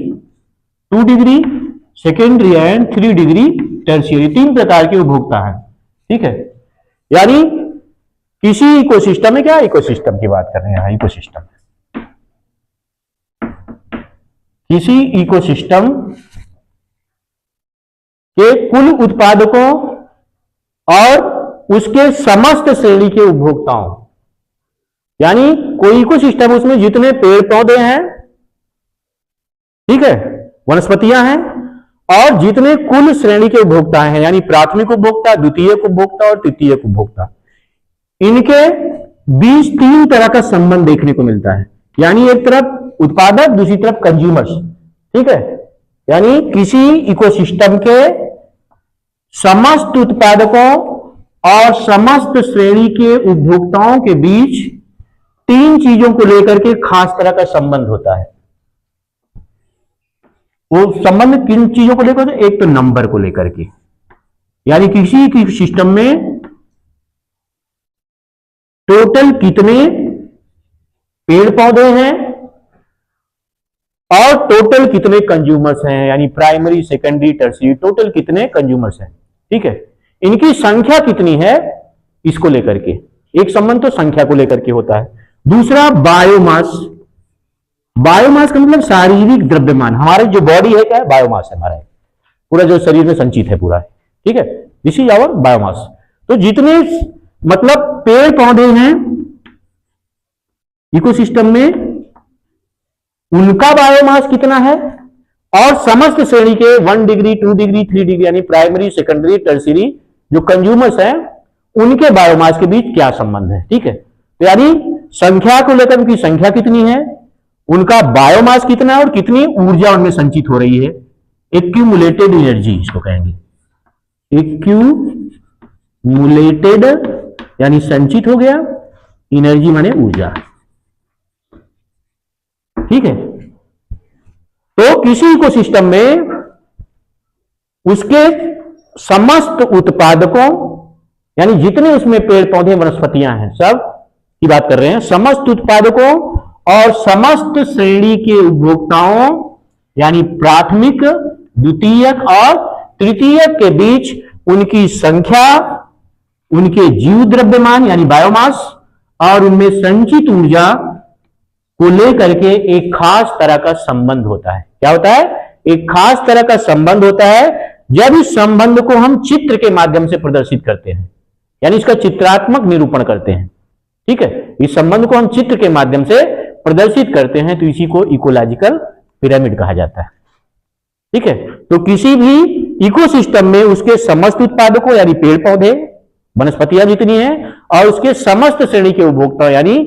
2 degree secondary and 3 degree tertiary. 3 प्रकार के उपभोक्ता है। ठीक है, यानी किसी इकोसिस्टम में, क्या इकोसिस्टम की बात कर रहे हैं, इकोसिस्टम, किसी इकोसिस्टम के कुल उत्पादकों और उसके समस्त श्रेणी के उपभोक्ताओं, यानी कोई इकोसिस्टम, उसमें जितने पेड़ पौधे हैं, ठीक है, वनस्पतियां हैं, और जितने कुल श्रेणी के उपभोक्ता हैं, यानी प्राथमिक उपभोक्ता, द्वितीयक उपभोक्ता और तृतीयक उपभोक्ता, इनके बीच 3 तरह का संबंध देखने को मिलता है। यानी एक तरफ उत्पादक, दूसरी तरफ कंज्यूमर्स। ठीक है, यानी किसी इकोसिस्टम के समस्त उत्पादकों और समस्त श्रेणी के उपभोक्ताओं के बीच 3 चीजों को लेकर के खास तरह का संबंध होता है। वो संबंध किन चीजों को लेकर, एक तो नंबर को लेकर के, यानी किसी सिस्टम में टोटल कितने पेड़ पौधे हैं और टोटल कितने कंज्यूमर्स हैं, यानी प्राइमरी, सेकेंडरी, टर्शियरी, टोटल कितने कंज्यूमर्स हैं। ठीक है, इनकी संख्या कितनी है, इसको लेकर के एक संबंध तो संख्या को लेकर के होता है। दूसरा बायोमास। बायोमास का मतलब शारीरिक द्रव्यमान। हमारी जो बॉडी है क्या है, बायोमास है, हमारा पूरा जो शरीर में संचित है पूरा है। ठीक है, दिस इज आवर बायोमास। तो जितने मतलब पेड़ पौधे हैं इकोसिस्टम में, उनका बायोमास कितना है, और समस्त श्रेणी के 1 डिग्री, 2 डिग्री, 3 डिग्री, यानी प्राइमरी, सेकेंडरी, टर्शियरी जो कंज्यूमर्स हैं, उनके बायोमास के बीच क्या संबंध है। ठीक है, तो यानी संख्या को लेकर उनकी संख्या कितनी है, उनका बायोमास कितना है और कितनी ऊर्जा उनमें संचित हो रही है। एक्यूमुलेटेड एनर्जी इसको कहेंगे, एक्यूमुलेटेड यानी संचित हो गया, एनर्जी माने ऊर्जा। ठीक है, तो किसी इकोसिस्टम में उसके समस्त उत्पादकों, यानी जितने उसमें पेड़ पौधे वनस्पतियां हैं, सब की बात कर रहे हैं, समस्त उत्पादकों और समस्त श्रेणी के उपभोक्ताओं, यानी प्राथमिक, द्वितीयक और तृतीयक के बीच उनकी संख्या, उनके जीव द्रव्यमान यानी बायोमास और उनमें संचित ऊर्जा को लेकर के एक खास तरह का संबंध होता है। क्या होता है, एक खास तरह का संबंध होता है। जब इस संबंध को हम चित्र के माध्यम से प्रदर्शित करते हैं, यानी इसका चित्रात्मक निरूपण करते हैं। ठीक है, इस संबंध को हम चित्र के माध्यम से प्रदर्शित करते हैं, तो इसी को इकोलॉजिकल पिरामिड कहा जाता है। ठीक है, तो किसी भी इकोसिस्टम में उसके समस्त उत्पादकों यानी पेड़ पौधे, वनस्पतियां जितनी हैं, और उसके समस्त श्रेणी के उपभोक्ता यानी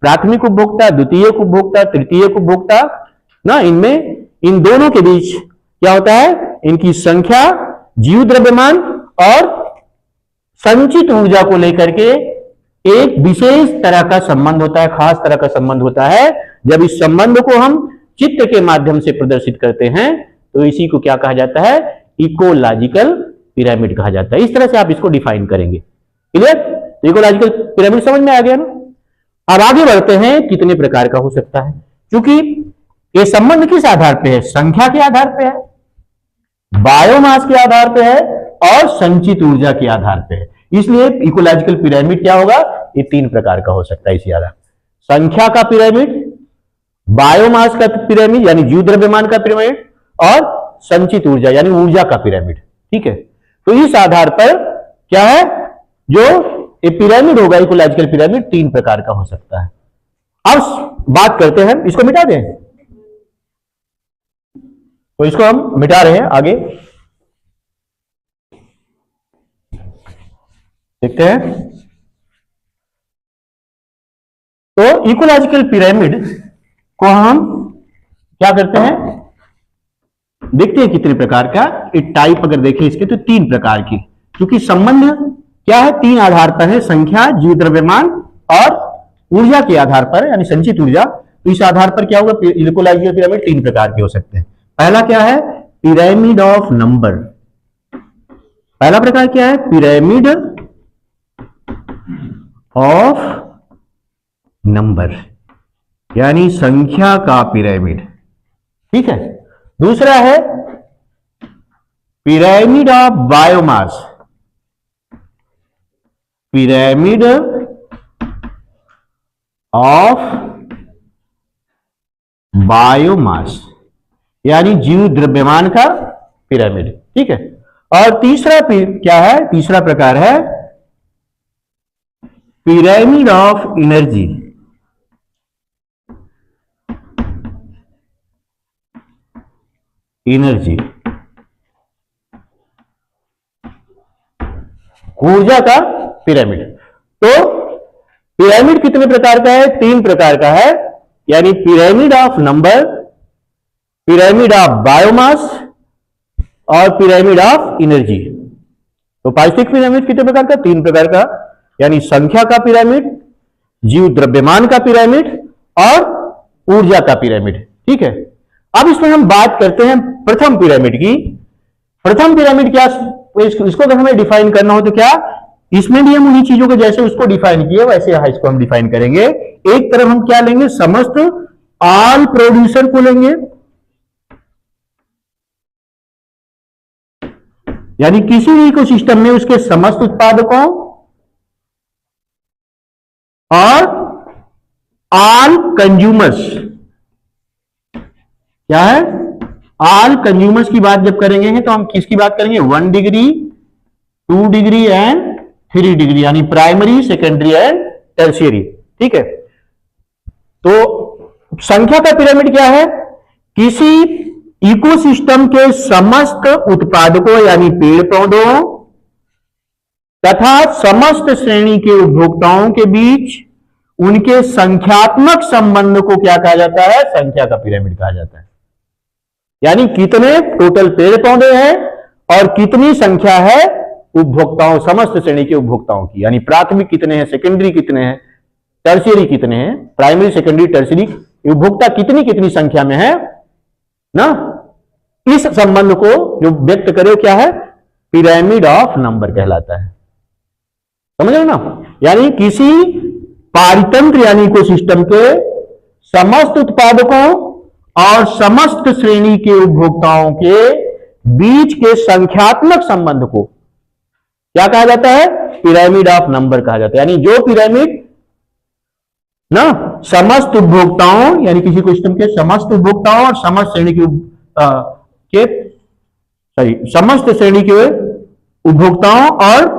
प्राथमिक उपभोक्ता, द्वितीयक उपभोक्ता, तृतीयक उपभोक्ता ना, इनमें इन दोनों के बीच क्या होता है, इनकी संख्या, जीव द्रव्यमान और संचित ऊर्जा को लेकर के एक विशेष तरह का संबंध होता है, खास तरह का संबंध होता है। जब इस संबंध को हम चित्र के माध्यम से प्रदर्शित करते हैं, तो इसी को क्या कहा जाता है, इकोलॉजिकल पिरामिड कहा जाता है। इस तरह से आप इसको डिफाइन करेंगे। क्लियर, इकोलॉजिकल पिरामिड समझ में आ गया ना। अब आगे बढ़ते हैं, कितने प्रकार का हो सकता है। क्योंकि ये संबंध किस आधार पे है, संख्या के आधार पे है, बायोमास के आधार पे है और संचित ऊर्जा के आधार पे है। इसलिए इकोलॉजिकल पिरामिड क्या होगा, ये 3 प्रकार का हो सकता है इसी आधार, संख्या का पिरामिड, बायोमास का पिरामिड यानी जीव द्रव्यमान का पिरामिड और संचित ऊर्जा यानी ऊर्जा का पिरामिड। ठीक है, तो इस आधार पर क्या है, जो ये पिरामिड होगा, इकोलॉजिकल पिरामिड 3 प्रकार का हो सकता है। अब बात करते हैं, इसको मिटा दें, तो इसको हम मिटा रहे हैं आगे। देखते हैं। तो इकोलॉजिकल पिरामिड को हम क्या करते हैं, देखते हैं कितने प्रकार का टाइप अगर देखें इसके तो 3 प्रकार की, क्योंकि संबंध क्या है 3 आधार पर है, संख्या, जीव द्रव्यमान और ऊर्जा के आधार पर, यानी संचित ऊर्जा। तो इस आधार पर क्या होगा, इकोलॉजिकल पिरामिड 3 प्रकार के हो सकते हैं। पहला क्या है, पिरामिड ऑफ नंबर। पहला प्रकार क्या है, पिरामिड ऑफ नंबर, यानी संख्या का पिरामिड। ठीक है। दूसरा है pyramid of biomass, pyramid of biomass, यानी जीव द्रव्यमान का पिरामिड। ठीक है। और तीसरा क्या है, तीसरा प्रकार है पिरामिड ऑफ एनर्जी, एनर्जी, ऊर्जा का पिरामिड। तो पिरामिड कितने प्रकार का है, 3 प्रकार का है, यानी pyramid of number, pyramid of biomass और पिरामिड ऑफ एनर्जी। तो पारिस्थितिक पिरामिड कितने प्रकार का, 3 प्रकार का, यानी संख्या का पिरामिड, जीव द्रव्यमान का पिरामिड और ऊर्जा का पिरामिड। ठीक है। अब इसमें हम बात करते हैं प्रथम पिरामिड की। प्रथम पिरामिड क्या, इसको अगर हमें डिफाइन करना हो तो क्या, इसमें भी हम उन्हीं चीजों को जैसे उसको डिफाइन किए वैसे यहां इसको हम डिफाइन करेंगे। एक तरफ हम क्या लेंगे, समस्त ऑल प्रोड्यूसर को लेंगे, यानी किसी भी इकोसिस्टम में उसके समस्त उत्पादकों, और ऑल कंज्यूमर्स। क्या है, ऑल कंज्यूमर्स की बात जब करेंगे तो हम किसकी बात करेंगे, 1 डिग्री, 2 डिग्री एंड 3 डिग्री, यानी प्राइमरी, सेकेंडरी एंड टर्शियरी। ठीक है। तो संख्या का पिरामिड क्या है, किसी इकोसिस्टम के समस्त उत्पादकों यानी पेड़ पौधों तथा समस्त श्रेणी के उपभोक्ताओं के बीच उनके संख्यात्मक संबंध को क्या कहा जाता है, संख्या का पिरामिड कहा जाता है। यानी कितने टोटल पेड़ पौधे हैं और कितनी संख्या है उपभोक्ताओं, समस्त श्रेणी के उपभोक्ताओं की, यानी प्राथमिक कितने हैं, सेकेंडरी कितने हैं, टर्शियरी कितने हैं, प्राइमरी, सेकेंडरी, टर्शियरी उपभोक्ता कितनी कितनी संख्या में है ना। इस संबंध को जो व्यक्त करे क्या है, पिरामिड ऑफ नंबर कहलाता है। समझ रहे ना, यानी किसी पारितंत्र यानी इकोसिस्टम के समस्त उत्पादकों और समस्त श्रेणी के उपभोक्ताओं के बीच के संख्यात्मक संबंध को क्या कहा जाता है, पिरामिड ऑफ नंबर कहा जाता है। यानी जो पिरामिड ना समस्त उपभोक्ताओं, यानी किसी इकोसिस्टम के समस्त उपभोक्ताओं और समस्त श्रेणी समस्त श्रेणी के उपभोक्ताओं और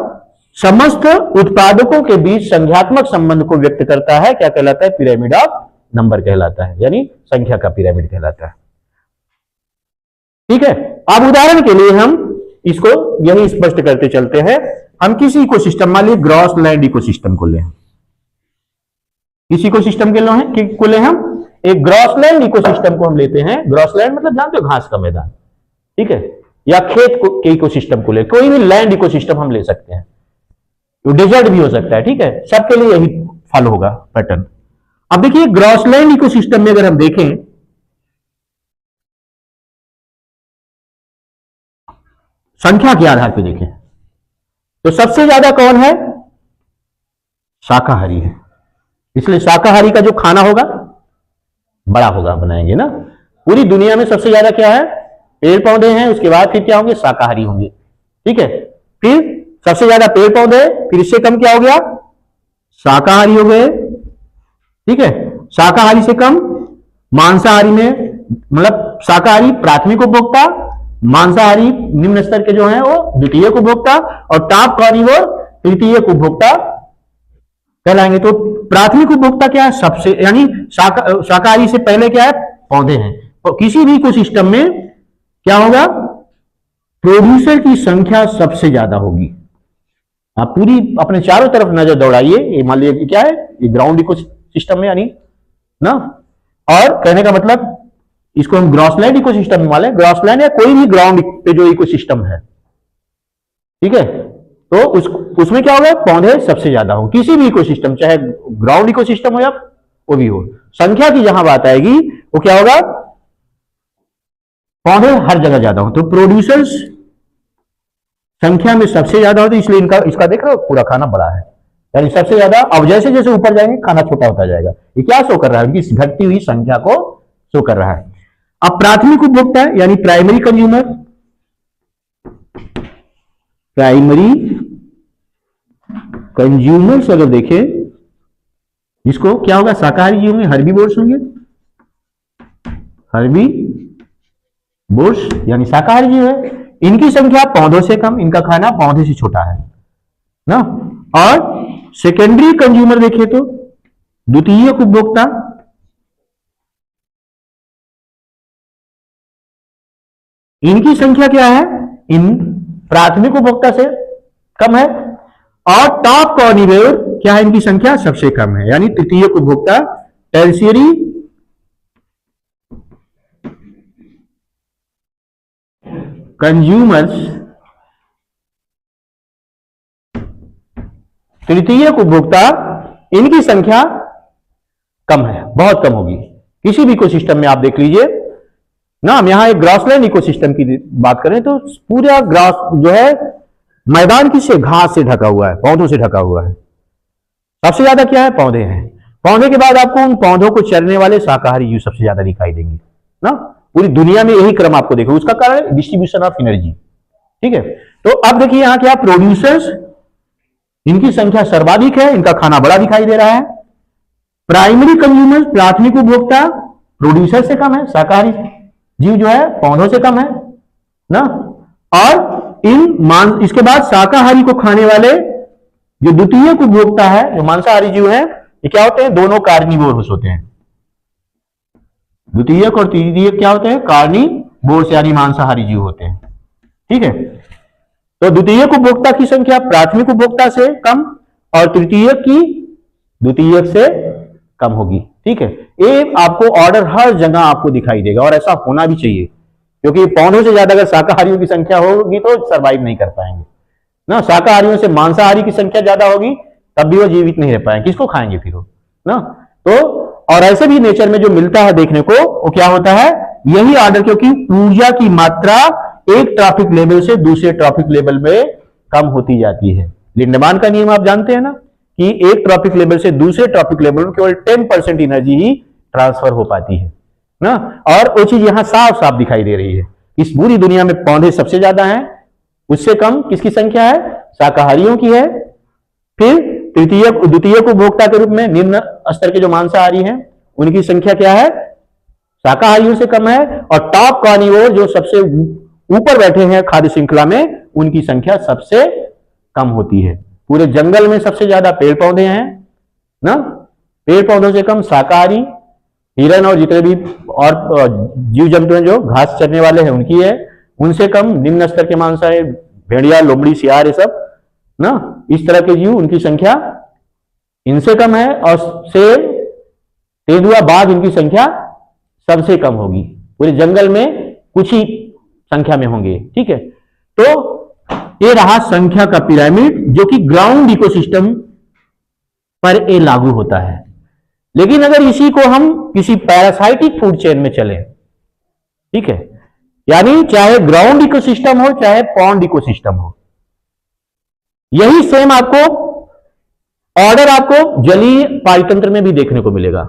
समस्त उत्पादकों के बीच संख्यात्मक संबंध को व्यक्त करता है, क्या कहलाता है, पिरामिड ऑफ नंबर कहलाता है, यानी संख्या का पिरामिड कहलाता है। ठीक है। अब उदाहरण के लिए हम इसको यही स्पष्ट करते चलते हैं। हम किसी इकोसिस्टम, मान लीजिए ग्रॉसलैंड इकोसिस्टम को लें, किसी इकोसिस्टम के ले हम एक ग्रॉसलैंड इकोसिस्टम को हम लेते हैं। ग्रॉसलैंड मतलब जानते हो, घास का मैदान। ठीक है। या खेत के इकोसिस्टम को ले, कोई भी लैंड इकोसिस्टम हम ले सकते हैं, तो डेजर्ट भी हो सकता है। ठीक है। सबके लिए यही फॉलो होगा पैटर्न। अब देखिए ग्रॉसलैंड इकोसिस्टम में अगर हम देखें, संख्या के आधार पर देखें तो सबसे ज्यादा कौन है, शाकाहारी है। इसलिए शाकाहारी का जो खाना होगा बड़ा होगा, बनाएंगे ना। पूरी दुनिया में सबसे ज्यादा क्या है, पेड़ पौधे हैं, उसके बाद फिर क्या होंगे, शाकाहारी होंगे। ठीक है। फिर सबसे ज्यादा पेड़ पौधे, फिर इससे कम क्या हो गया, शाकाहारी हो गए। ठीक है। शाकाहारी से कम मांसाहारी में, मतलब शाकाहारी प्राथमिक उपभोक्ता, मांसाहारी निम्न स्तर के जो हैं वो द्वितीयक उपभोक्ता, और टॉप कार्निवोर तृतीयक उपभोक्ता कहलाएंगे। तो प्राथमिक उपभोक्ता क्या है, सबसे, यानी शाकाहारी से पहले क्या है, पौधे हैं। तो किसी भी इकोसिस्टम में क्या होगा, प्रोड्यूसर की संख्या सबसे ज्यादा होगी। आप पूरी अपने चारों तरफ नजर दौड़ाइए, ये मान लीजिए क्या है, ये ग्राउंड इको सिस्टम में यानी ना, और कहने का मतलब इसको हम ग्रासलैंड इको सिस्टम में मान लें, ग्रासलैंड या कोई भी ग्राउंड पे जो इको सिस्टम है, ठीक है, तो उसमें क्या होगा, पौधे सबसे ज्यादा हो किसी भी इको सिस्टम, चाहे ग्राउंड इको सिस्टम हो या वो भी हो। संख्या की जहां बात आएगी वो क्या होगा, पौधे हर जगह ज्यादा हो, तो प्रोड्यूसर्स संख्या में सबसे ज्यादा होते, इसलिए इनका इसका देख रहे हो पूरा खाना बड़ा है, यानी सबसे ज्यादा। अब जैसे जैसे ऊपर जाएंगे खाना छोटा होता जाएगा, ये क्या शो कर रहा है, उनकी घटती हुई संख्या को शो कर रहा है। अब प्राथमिक उपभोक्ता यानी प्राइमरी कंज्यूमर, प्राइमरी कंज्यूमर्स अगर देखें, इसको क्या होगा, शाकाहारी जीव होंगे, हर्बीवोर्स होंगे, हर्बीवोर्स यानी शाकाहारी जीव है, इनकी संख्या पौधों से कम, इनका खाना पौधे से छोटा है ना। और सेकेंडरी कंज्यूमर देखें तो द्वितीयक उपभोक्ता, इनकी संख्या क्या है, इन प्राथमिक उपभोक्ता से कम है। और टॉप कार्निवोर क्या है, इनकी संख्या सबसे कम है, यानी तृतीयक उपभोक्ता, टर्शियरी कंज्यूमर्स, तृतीयक उपभोक्ता, इनकी संख्या कम है, बहुत कम होगी किसी भी इकोसिस्टम में। आप देख लीजिए ना, हम यहां एक ग्रासलैंड इकोसिस्टम की बात करें तो पूरा ग्रास जो है मैदान किससे, घास से ढका हुआ है, पौधों से ढका हुआ है, सबसे ज्यादा क्या है, पौधे हैं। पौधे के बाद आपको उन पौधों को चरने वाले शाकाहारी जीव सबसे ज्यादा दिखाई देंगे ना, पूरी दुनिया में यही क्रम आपको देखो, उसका कारण डिस्ट्रीब्यूशन ऑफ एनर्जी, ठीक है। तो अब देखिए यहां क्या, प्रोड्यूसर्स, इनकी संख्या सर्वाधिक है, इनका खाना बड़ा दिखाई दे रहा है। प्राइमरी कंज्यूमर प्राथमिक उपभोक्ता, प्रोड्यूसर से कम है, शाकाहारी जीव जो है पौधों से कम है ना। और इसके बाद शाकाहारी को खाने वाले जो द्वितीय उपभोक्ता है, जो मांसाहारी जीव है, ये क्या होते हैं, दोनों कार्निवोरस होते हैं। द्वितीयक और तृतीयक क्या होते हैं, कार्निवोरस यानी मांसाहारी जीव होते हैं, ठीक है। तो द्वितीयक उपभोक्ता की संख्या प्राथमिक उपभोक्ता से कम और तृतीयक की द्वितीयक से कम होगी, ठीक है। ये आपको ऑर्डर हर जगह आपको दिखाई देगा और ऐसा होना भी चाहिए, क्योंकि पौधों से ज्यादा अगर शाकाहारियों की संख्या होगी तो सर्वाइव नहीं कर पाएंगे ना। शाकाहारियों से मांसाहारी की संख्या ज्यादा होगी तब भी वो जीवित नहीं रह पाएंगे, किसको खाएंगे फिर वो ना। तो और ऐसे भी नेचर में जो मिलता है देखने को, वो क्या होता है, यही ऑर्डर, क्योंकि ऊर्जा की मात्रा एक ट्रॉपिक लेवल से दूसरे ट्रॉपिक लेवल में कम होती जाती है। लिंडमान का नियम आप जानते हैं ना, कि एक ट्रॉपिक लेवल से दूसरे ट्रॉपिक लेवल में केवल 10% एनर्जी ही ट्रांसफर हो पाती है ना। और वो चीज यहां साफ साफ दिखाई दे रही है, इस पूरी दुनिया में पौधे सबसे ज्यादा हैं, उससे कम किसकी संख्या है, शाकाहारियों की है। फिर द्वितीय उपभोक्ता के रूप में निम्न स्तर के जो मांसाहारी हैं उनकी संख्या क्या है, शाकाहारियों से कम है। और टॉप कार्निवोर जो सबसे ऊपर बैठे हैं खाद्य श्रृंखला में, उनकी संख्या सबसे कम होती है। पूरे जंगल में सबसे ज्यादा पेड़ पौधे हैं ना, पेड़ पौधों से कम शाकाहारी, हिरन और जितने भी और जीव जंतु हैं जो घास चरने वाले हैं उनकी है, उनसे कम निम्न स्तर के मांसाहारी, भेड़िया, लोमड़ी, सियार, ये सब ना, इस तरह के जीव, उनकी संख्या इनसे कम है। और शेर, तेंदुआ, बाघ, इनकी संख्या सबसे कम होगी, पूरे जंगल में कुछ ही संख्या में होंगे, ठीक है। तो ये रहा संख्या का पिरामिड, जो कि ग्राउंड इकोसिस्टम पर ये लागू होता है। लेकिन अगर इसी को हम किसी पैरासाइटिक फूड चेन में चले, ठीक है, यानी चाहे ग्राउंड इकोसिस्टम हो चाहे पॉन्ड इकोसिस्टम हो, यही सेम आपको ऑर्डर आपको जलीय पारितंत्र में भी देखने को मिलेगा।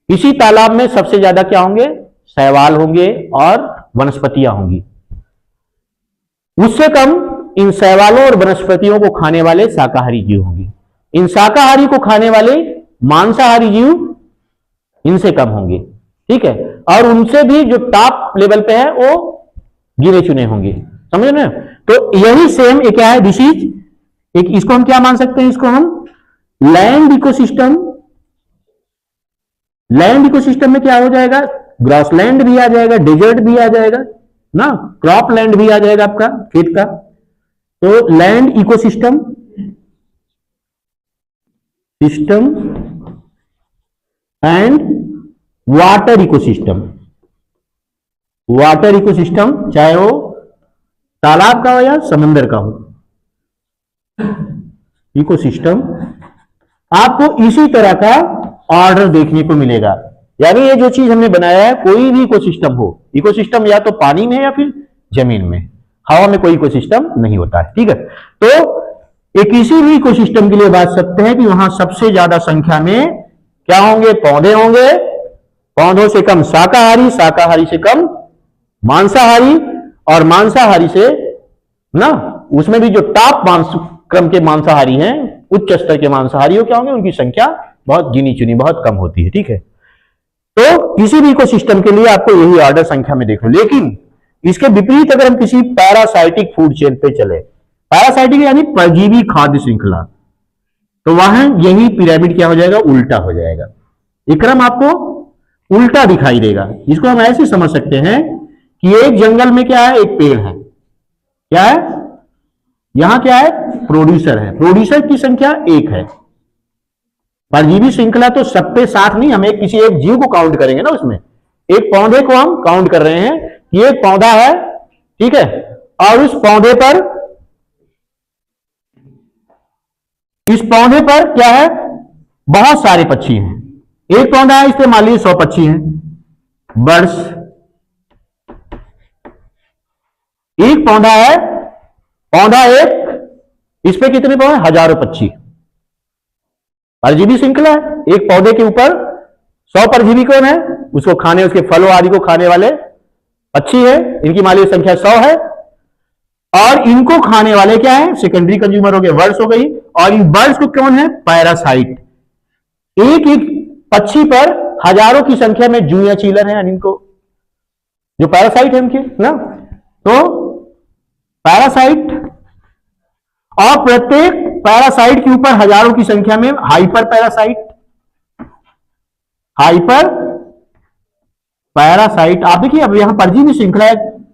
इसी तालाब में सबसे ज्यादा क्या होंगे, शैवाल होंगे और वनस्पतियां होंगी। उससे कम इन शैवालों और वनस्पतियों को खाने वाले शाकाहारी जीव होंगे। इन शाकाहारी को खाने वाले मांसाहारी जीव इनसे कम होंगे, ठीक है। और उनसे भी जो टॉप लेवल पे है वो गिने चुने होंगे, समझ रहे हैं। तो यही सेम एक क्या है, दिस इज एक, इसको हम क्या मान सकते हैं, इसको हम लैंड इकोसिस्टम। लैंड इकोसिस्टम में क्या हो जाएगा, ग्रासलैंड भी आ जाएगा, डेजर्ट भी आ जाएगा ना, क्रॉप लैंड भी आ जाएगा आपका खेत का। तो land ecosystem system and water ecosystem. Water ecosystem चाहे वो तालाब का हो या समंदर का हो, इकोसिस्टम आपको इसी तरह का ऑर्डर देखने को मिलेगा। यानी ये जो चीज हमने बनाया है, कोई भी इकोसिस्टम हो, इकोसिस्टम या तो पानी में या फिर जमीन में, हवा में कोई इकोसिस्टम नहीं होता है, ठीक है। तो एक किसी भी इकोसिस्टम के लिए बात सकते हैं कि वहां सबसे ज्यादा संख्या में क्या होंगे, पौधे होंगे, पौधों से कम शाकाहारी, शाकाहारी से कम मांसाहारी, और मांसाहारी से ना उसमें भी जो टॉप क्रम के मांसाहारी हैं, उच्च स्तर के मांसाहारी क्या होंगे, उनकी संख्या बहुत गिनी चुनी, बहुत कम होती है, ठीक है। तो किसी भी इकोसिस्टम के लिए आपको यही ऑर्डर संख्या में देख लो। लेकिन इसके विपरीत अगर हम किसी पैरासाइटिक फूड चेन पे चले, पैरासाइटिक यानी परजीवी खाद्य श्रृंखला, तो वहां यही पिरामिड क्या हो जाएगा, उल्टा हो जाएगा। ये क्रम आपको उल्टा दिखाई देगा। इसको हम ऐसे समझ सकते हैं कि एक जंगल में क्या है, एक पेड़ है, क्या है, यहां क्या है, प्रोड्यूसर है, प्रोड्यूसर की संख्या एक है। परजीवी श्रृंखला तो सब पे साथ नहीं, हम किसी एक जीव को काउंट करेंगे ना, उसमें एक पौधे को हम काउंट कर रहे हैं कि एक पौधा है, ठीक है, और उस पौधे पर, इस पौधे पर क्या है, बहुत सारे पक्षी हैं। एक पौधा है, इस पे मान लीजिए 100 पक्षी हैं, बर्ड्स। एक पौधा है, पौधा एक, इस पे कितने पौधे, हजारों पक्षी। परजीवी श्रृंखला है, एक पौधे के ऊपर 100 परजीवी कौन है, उसको खाने, उसके फलों आदि को खाने वाले पक्षी है, इनकी मान लीजिए संख्या 100 है, और इनको खाने वाले क्या है, सेकेंडरी कंज्यूमर हो गए, बर्ड्स हो गई, और इन बर्ड्स को कौन है, पैरासाइट। एक एक पक्षी पर हजारों की संख्या में जू या चीलर है, इनको जो पैरासाइट है उनके ना। तो पैरासाइट, और प्रत्येक पैरासाइट के ऊपर हजारों की संख्या में हाइपर पैरासाइट, हाइपर पैरासाइट। आप देखिए अब यहां परजीवी श्रृंखला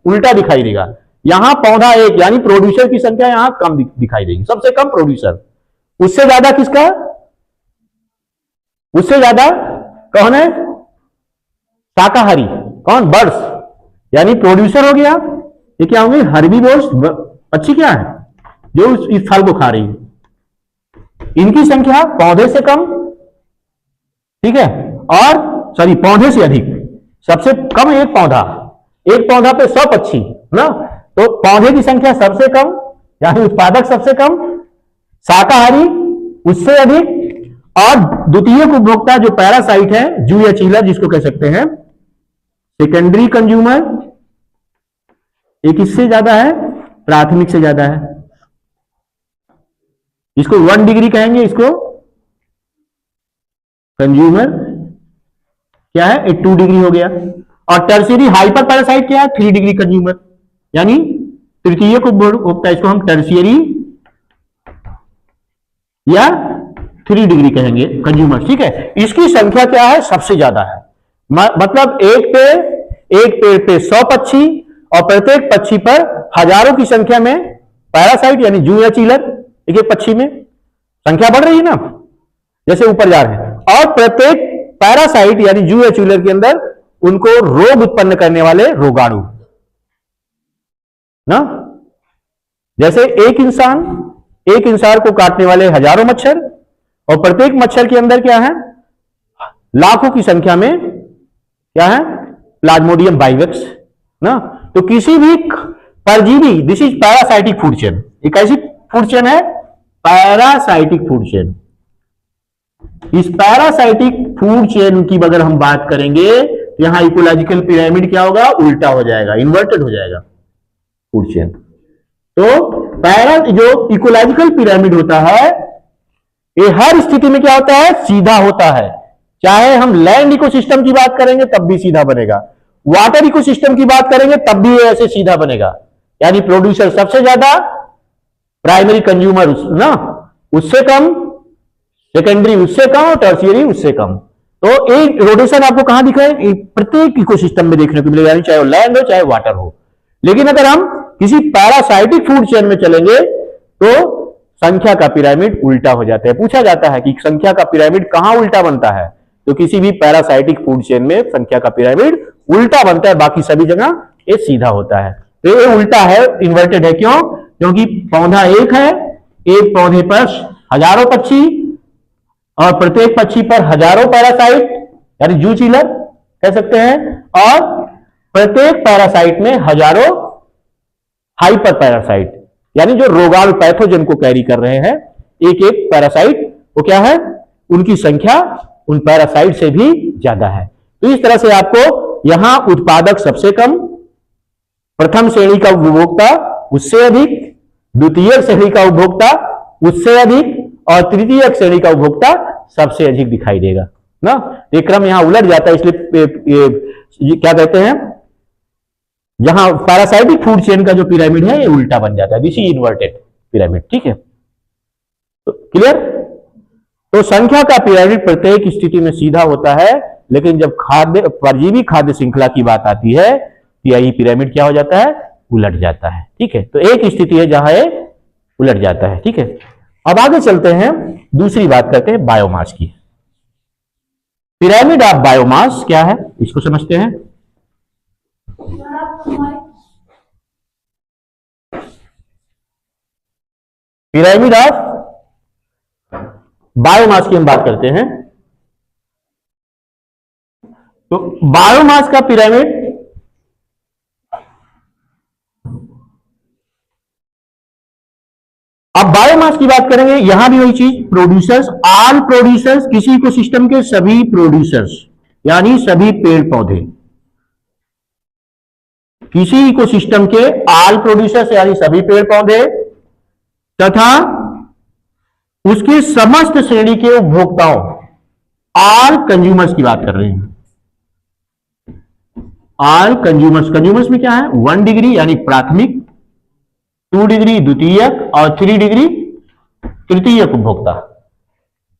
उल्टा दिखाई देगा, यहां पौधा एक यानी प्रोड्यूसर की संख्या यहां कम दिखाई देगी, सबसे कम प्रोड्यूसर, उससे ज्यादा किसका, उससे ज्यादा कौन है, शाकाहारी, कौन, बर्ड्स, यानी प्रोड्यूसर हो गया, ये क्या होंगे, हर्बीवोर्स पक्षी, क्या है, जो इस फल को खा रही है, इनकी संख्या पौधे से कम, ठीक है, और सॉरी पौधे से अधिक, सबसे कम एक पौधा, एक पौधा पे 100 पक्षी ना, तो पौधे की संख्या सबसे कम यानी उत्पादक सबसे कम, शाकाहारी उससे अधिक, और द्वितीय उपभोक्ता जो पैरासाइट है, जू या चीलर जिसको कह सकते हैं, सेकेंडरी कंज्यूमर, एक इससे ज्यादा है, प्राथमिक से ज्यादा है, इसको 1 डिग्री कहेंगे, इसको कंज्यूमर क्या है, 2 डिग्री हो गया, और टर्शियरी हाइपर पैरासाइट क्या है, 3 डिग्री कंज्यूमर, यानी तृतीय उपभोक्ता, इसको हम टर्शियरी या 3 डिग्री कहेंगे कंज्यूमर, ठीक है। इसकी संख्या क्या है, सबसे ज्यादा है, मतलब एक पेड़ पे 100 पक्षी, और प्रत्येक पक्षी पर हजारों की संख्या में पैरासाइट यानी जू या चीलर, एक एक पक्षी में संख्या बढ़ रही है ना, जैसे ऊपर जा रहे हैं, और प्रत्येक पैरासाइट यानी जू या चीलर के अंदर उनको रोग उत्पन्न करने वाले रोगाणु ना, जैसे एक इंसान को काटने वाले हजारों मच्छर, और प्रत्येक मच्छर के अंदर क्या है, लाखों की संख्या में क्या है, प्लाज्मोडियम बाइवेक्स ना। तो किसी भी परजीवी, this is parasitic food chain, एक ऐसी फूड चेन है पैरासाइटिक फूड चेन। इस पैरासाइटिक फूड चेन की अगर हम बात करेंगे तो यहां इकोलॉजिकल पिरामिड क्या होगा, उल्टा हो जाएगा, इन्वर्टेड हो जाएगा फूड चेन। तो जो इकोलॉजिकल पिरामिड होता है, ये हर स्थिति में क्या होता है, सीधा होता है, चाहे हम लैंड इकोसिस्टम की बात करेंगे तब भी सीधा बनेगा, वाटर इकोसिस्टम की बात करेंगे तब भी ऐसे सीधा बनेगा, यानी प्रोड्यूसर सबसे ज्यादा, प्राइमरी कंज्यूमर ना उससे कम, सेकेंडरी उससे कम, और टर्शियरी उससे कम। तो एक रोटेशन आपको कहां दिखा है, प्रत्येक इकोसिस्टम में देखने को मिलेगा, यानी चाहे वो लैंड हो चाहे वाटर हो। लेकिन अगर हम किसी पैरासाइटिक फूड चेन में चलेंगे तो संख्या का पिरामिड उल्टा हो जाता है। पूछा जाता है कि संख्या का पिरामिड कहां उल्टा बनता है, तो किसी भी पैरासाइटिक फूड चेन में संख्या का पिरामिड उल्टा बनता है, बाकी सभी जगह ये सीधा होता है। तो ये उल्टा है, इन्वर्टेड है। क्यों? क्योंकि पौधा एक है, एक पौधे पर हजारों पक्षी और प्रत्येक पक्षी पर हजारों पैरासाइट यानी जू चीलर कह सकते हैं, और प्रत्येक पैरासाइट में हजारों हाइपर पैरासाइट यानी जो रोगाणु पैथोजन को कैरी कर रहे हैं। एक एक पैरासाइट वो क्या है, उनकी संख्या उन पैरासाइट से भी ज्यादा है। तो इस तरह से आपको यहां उत्पादक सबसे कम, प्रथम श्रेणी का उपभोक्ता उससे अधिक, द्वितीय श्रेणी का उपभोक्ता उससे अधिक और तृतीय श्रेणी का उपभोक्ता सबसे अधिक दिखाई देगा ना। ये क्रम यहां उलट जाता है, इसलिए ये क्या कहते हैं, जहां पैरासाइटिक फूड चेन का जो पिरामिड है ये उल्टा बन जाता है, दिस इज इन्वर्टेड पिरामिड। ठीक है, तो क्लियर। तो संख्या का पिरामिड प्रत्येक स्थिति में सीधा होता है, लेकिन जब खाद्य परजीवी खाद्य श्रृंखला की बात आती है तो यही पिरामिड क्या हो जाता है, उलट जाता है। ठीक है, तो एक स्थिति है जहां ये उलट जाता है। ठीक है, अब आगे चलते हैं, दूसरी बात करते हैं बायोमास की। पिरामिड ऑफ बायोमास क्या है, इसको समझते हैं। पिरामिड ऑफ बायोमास की हम बात करते हैं। तो बायोमास का पिरामिड अब बायोमास की बात करेंगे, यहां भी वही चीज, प्रोड्यूसर्स, ऑल प्रोड्यूसर्स, किसी इकोसिस्टम के सभी प्रोड्यूसर्स यानी सभी पेड़ पौधे, किसी इकोसिस्टम के ऑल प्रोड्यूसर्स यानी सभी पेड़ पौधे तथा उसके समस्त श्रेणी के उपभोक्ताओं, ऑल कंज्यूमर्स की बात कर रहे हैं। ऑल कंज्यूमर्स, कंज्यूमर्स में क्या है, 1 डिग्री यानी प्राथमिक, 2 डिग्री द्वितीयक और 3 डिग्री तृतीयक उपभोक्ता,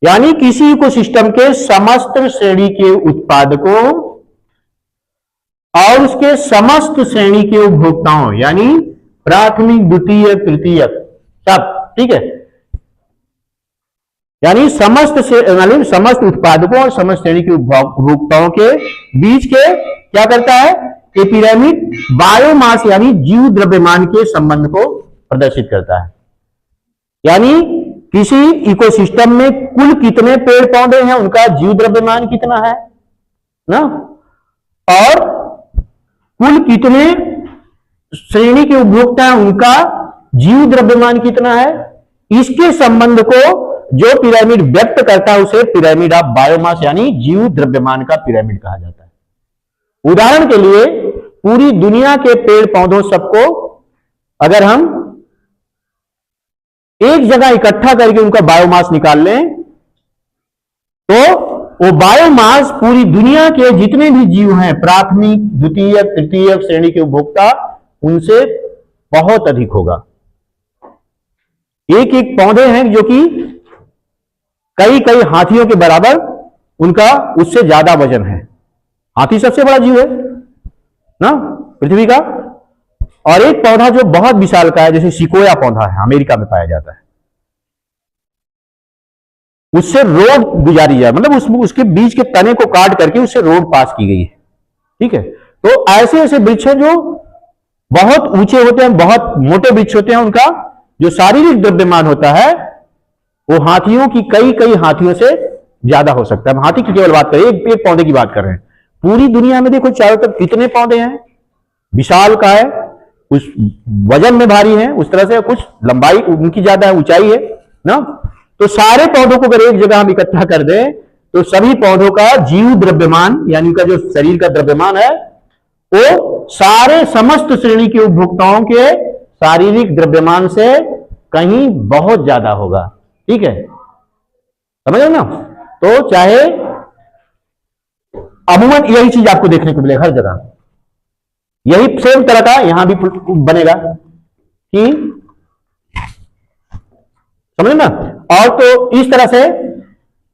यानी किसी इकोसिस्टम के समस्त श्रेणी के उत्पादकों और उसके समस्त श्रेणी के उपभोक्ताओं यानी प्राथमिक द्वितीयक तृतीयक सब। ठीक है, यानी समस्त उत्पादकों और समस्त श्रेणी के उपभोक्ताओं के बीच के क्या करता है, ये पिरामिड बायोमास यानी जीव द्रव्यमान के संबंध को प्रदर्शित करता है। यानी किसी इकोसिस्टम में कुल कितने पेड़ पौधे हैं, उनका जीव द्रव्यमान कितना है ना, और कुल कितने श्रेणी के उपभोक्ता हैं, उनका जीव द्रव्यमान कितना है, इसके संबंध को जो पिरामिड व्यक्त करता है उसे पिरामिड ऑफ बायोमास यानी जीव द्रव्यमान का पिरामिड कहा जाता है। उदाहरण के लिए पूरी दुनिया के पेड़ पौधों सबको अगर हम एक जगह इकट्ठा करके उनका बायोमास निकाल लें तो वो बायोमास पूरी दुनिया के जितने भी जीव हैं, प्राथमिक द्वितीयक तृतीयक श्रेणी के उपभोक्ता, उनसे बहुत अधिक होगा। एक एक पौधे हैं जो कि कई कई हाथियों के बराबर, उनका उससे ज्यादा वजन है। हाथी सबसे बड़ा जीव है ना पृथ्वी का, और एक पौधा जो बहुत विशाल का है जैसे सिकोया पौधा है, अमेरिका में पाया जाता है, उससे रोड गुजारी जाए, मतलब उसके बीच के तने को काट करके उससे रोड पास की गई है। ठीक है, तो ऐसे ऐसे वृक्ष हैं जो बहुत ऊंचे होते हैं, बहुत मोटे वृक्ष होते हैं, उनका जो शारीरिक द्रव्यमान होता है वो हाथियों की कई हाथियों से ज्यादा हो सकता है। हम हाथी की केवल बात करें, एक पौधे की बात कर रहे हैं। पूरी दुनिया में देखो चारों तरफ कितने पौधे हैं, विशाल का है, कुछ वजन में भारी है उस तरह से, कुछ लंबाई उनकी ज्यादा है, ऊंचाई है ना। तो सारे पौधों को अगर एक जगह हम इकट्ठा कर दें तो सभी पौधों का जीव द्रव्यमान यानी उनका जो शरीर का द्रव्यमान है वो सारे समस्त श्रेणी के उपभोक्ताओं के शारीरिक द्रव्यमान से कहीं बहुत ज्यादा होगा। ठीक है, समझ रहे ना। तो चाहे अमूमन यही चीज आपको देखने को मिलेगा हर जगह, यही सेम तरह का यहां भी बनेगा कि, समझ ना। और तो इस तरह से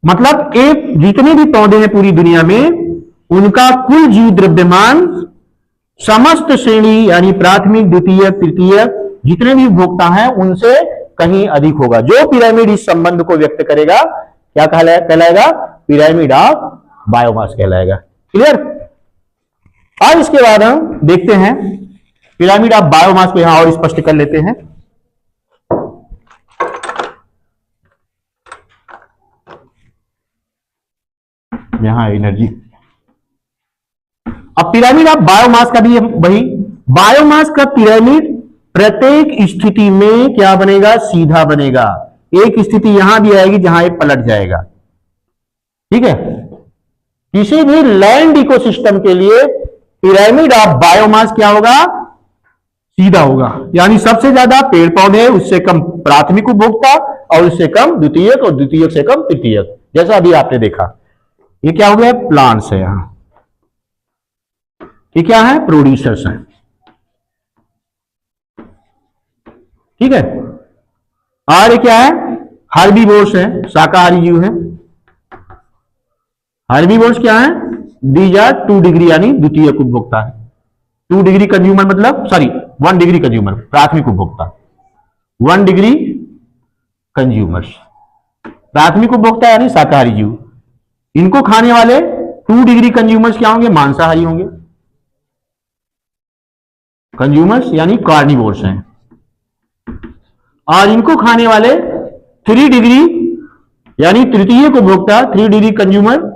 मतलब एक जितने भी पौधे हैं पूरी दुनिया में, उनका कुल जीव द्रव्यमान समस्त श्रेणी यानी प्राथमिक द्वितीयक तृतीयक जितने भी उपभोक्ता हैं उनसे कहीं अधिक होगा। जो पिरामिड इस संबंध को व्यक्त करेगा क्या कहलाएगा? पिरामिड ऑफ बायोमास कहलाएगा। क्लियर? अब इसके बाद हम देखते हैं पिरामिड ऑफ बायोमास को यहां और स्पष्ट कर लेते हैं। यहां एनर्जी। अब पिरामिड ऑफ बायोमास का भी वही, बायोमास का पिरामिड प्रत्येक स्थिति में क्या बनेगा? सीधा बनेगा। एक स्थिति यहां भी आएगी जहां ये पलट जाएगा। ठीक है? किसी भी लैंड इकोसिस्टम के लिए पिरामिड ऑफ बायोमास क्या होगा? सीधा होगा। यानी सबसे ज्यादा पेड़ पौधे, उससे कम प्राथमिक उपभोक्ता, और उससे कम द्वितीयक, और द्वितीयक से कम तृतीयक। जैसा अभी आपने देखा, ये क्या हो गया? प्लांट्स है। यहां ये क्या है? प्रोड्यूसर्स हैं। ठीक है? और ये क्या है? हर्बीवोर्स है, शाकाहारी जीव है। हर्बीवोर्स क्या है? दीज आर 2 डिग्री यानी द्वितीयक उपभोक्ता है। 2 डिग्री कंज्यूमर मतलब 1 डिग्री कंज्यूमर, प्राथमिक उपभोक्ता। 1 डिग्री कंज्यूमर्स प्राथमिक उपभोक्ता यानी शाकाहारी जीव। इनको खाने वाले 2 डिग्री कंज्यूमर्स क्या होंगे? मांसाहारी होंगे। कंज्यूमर्स यानी कार्निवोर्स हैं। और इनको खाने वाले 3 डिग्री यानी तृतीयक उपभोक्ता, 3 डिग्री कंज्यूमर,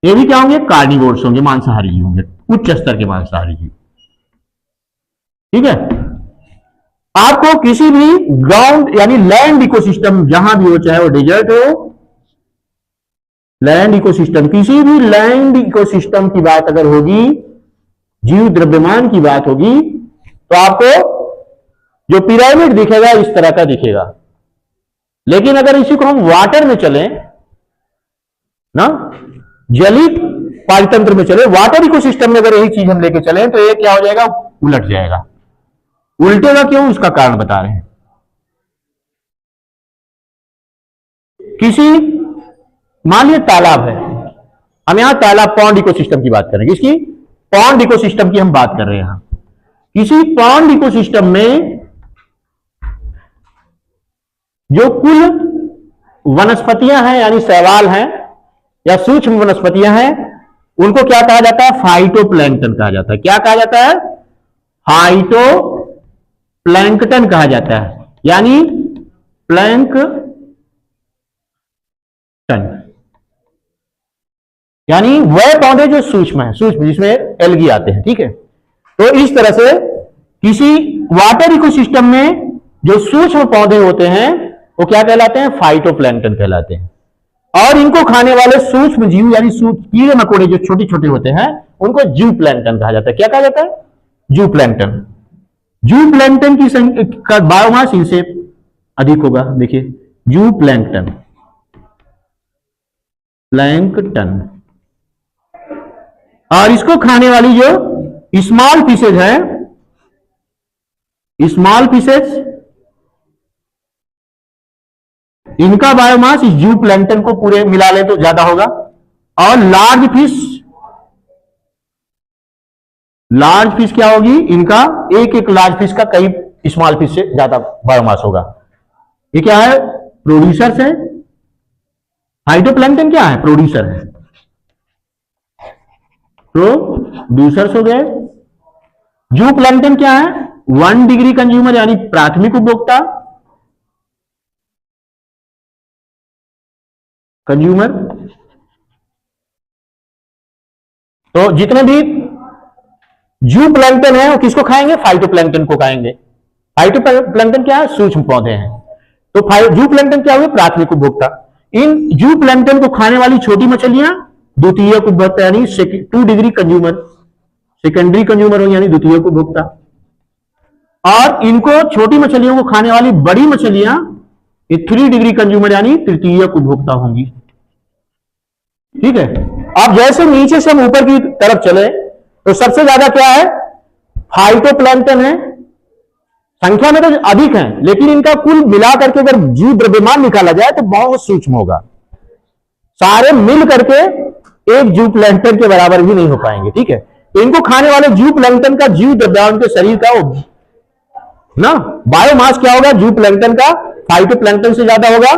ये भी क्या होंगे? कार्निवोर्स होंगे, मांसाहारी जीव होंगे, उच्च स्तर के मांसाहारी जीव। ठीक है? आपको किसी भी ग्राउंड यानी लैंड इकोसिस्टम जहां भी हो, चाहे वो डेजर्ट हो, लैंड इकोसिस्टम, किसी भी लैंड इकोसिस्टम की बात अगर होगी, जीव द्रव्यमान की बात होगी, तो आपको जो पिरामिड दिखेगा इस तरह का दिखेगा। लेकिन अगर इसी को हम वाटर में चलें ना, जलीय पारितंत्र में चले, वाटर इकोसिस्टम में अगर यही चीज हम लेके चलें, तो ये क्या हो जाएगा? उलट जाएगा। उल्टेगा क्यों? उसका कारण बता रहे हैं। किसी मान लीजिए तालाब है, हम यहां तालाब पॉन्ड इकोसिस्टम की बात करेंगे। इसकी पॉन्ड इकोसिस्टम की हम बात कर रहे हैं। यहां किसी पॉन्ड इकोसिस्टम में जो कुल वनस्पतियां हैं यानी शैवाल हैं या सूक्ष्म वनस्पतियां हैं, उनको क्या कहा जाता है? फाइटोप्लैंक्टन कहा जाता है। क्या कहा जाता है? फाइटोप्लैंक्टन कहा जाता है, यानी प्लैंकटन, यानी वह पौधे जो सूक्ष्म है, सूक्ष्म जिसमें एल्गी आते हैं। ठीक है? तो इस तरह से किसी वाटर इकोसिस्टम में जो सूक्ष्म पौधे होते हैं वो क्या कहलाते हैं? फाइटोप्लैंक्टन कहलाते हैं। और इनको खाने वाले सूक्ष्म जीव यानी कीड़े मकोड़े जो छोटे छोटे होते हैं, उनको जू प्लैंक्टन कहा जाता है। क्या कहा जाता है? जू प्लैंक्टन। जू प्लैंक्टन की संख्या का बायोमास इनसे अधिक होगा। देखिए, जू प्लैंक्टन, प्लैंक्टन। और इसको खाने वाली जो स्मॉल फिशेज है, स्मॉल फिशेज, इनका बायोमास इस जू प्लैंक्टन को पूरे मिला ले तो ज्यादा होगा। और लार्ज फिश क्या होगी? इनका एक लार्ज फिश का कई स्मॉल फिश से ज्यादा बायोमास होगा। ये क्या है? प्रोड्यूसर्स है। फाइटोप्लैंक्टन क्या है? प्रोड्यूसर है। प्रोड्यूसर्स हो गए। जू प्लैंक्टन क्या है? 1 डिग्री कंज्यूमर यानी प्राथमिक उपभोक्ता, कंज्यूमर। तो जितने भी जू प्लैंक्टन है वो किसको खाएंगे? फाइटोप्लैंक्टन को खाएंगे। फाइटोप्लैंक्टन क्या है? सूक्ष्म पौधे हैं। तो जू प्लैंक्टन क्या हुए? प्राथमिक उपभोक्ता। इन जू प्लैंक्टन को खाने वाली छोटी मछलियां द्वितीयक उपभोक्ता यानी 2 डिग्री कंज्यूमर, सेकेंडरी कंज्यूमर हो यानी द्वितीयक उपभोक्ता। और इनको छोटी मछलियों को खाने वाली बड़ी मछलियां ये 3 डिग्री कंज्यूमर यानी तृतीयक उपभोक्ता होंगी। ठीक है? अब जैसे नीचे से हम ऊपर की तरफ चले तो सबसे ज्यादा क्या है? फाइटोप्लैंक्टन है। संख्या में तो अधिक है, लेकिन इनका कुल मिलाकर के अगर जीव द्रव्यमान निकाला जाए तो बहुत सूक्ष्म होगा। सारे मिल करके एक जू प्लैंक्टन के बराबर भी नहीं हो पाएंगे। ठीक है? तो इनको खाने वाले जू प्लैंक्टन का जीव द्रव्यमान के शरीर का ना। बायोमास क्या होगा, जू प्लैंक्टन का फाइटोप्लैंक्टन से ज्यादा होगा,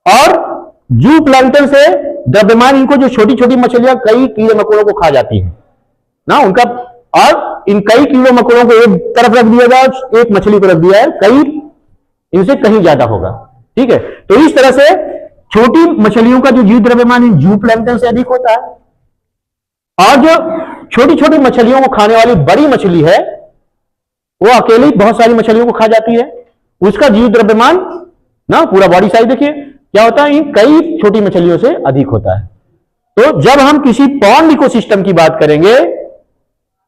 और जू प्लैंक्टन से द्रव्यमान, इनको जो छोटी छोटी मछलियां कई कीड़े मकोड़ों को खा जाती हैं ना उनका, और इन कई कीड़े मकोड़ों को एक तरफ रख दिया गया, एक मछली को रख दिया है, कई इनसे कहीं ज्यादा होगा। ठीक है, तो इस तरह से छोटी मछलियों का जो जीव द्रव्यमान इन जू प्लैंक्टन से अधिक होता है, और जो छोटी छोटी मछलियों को खाने वाली बड़ी मछली है वो अकेली बहुत सारी मछलियों को खा जाती है, उसका जीव द्रव्यमान ना पूरा बॉडी साइज देखिए क्या होता है, इन कई छोटी मछलियों से अधिक होता है। तो जब हम किसी पॉन्ड इकोसिस्टम की बात करेंगे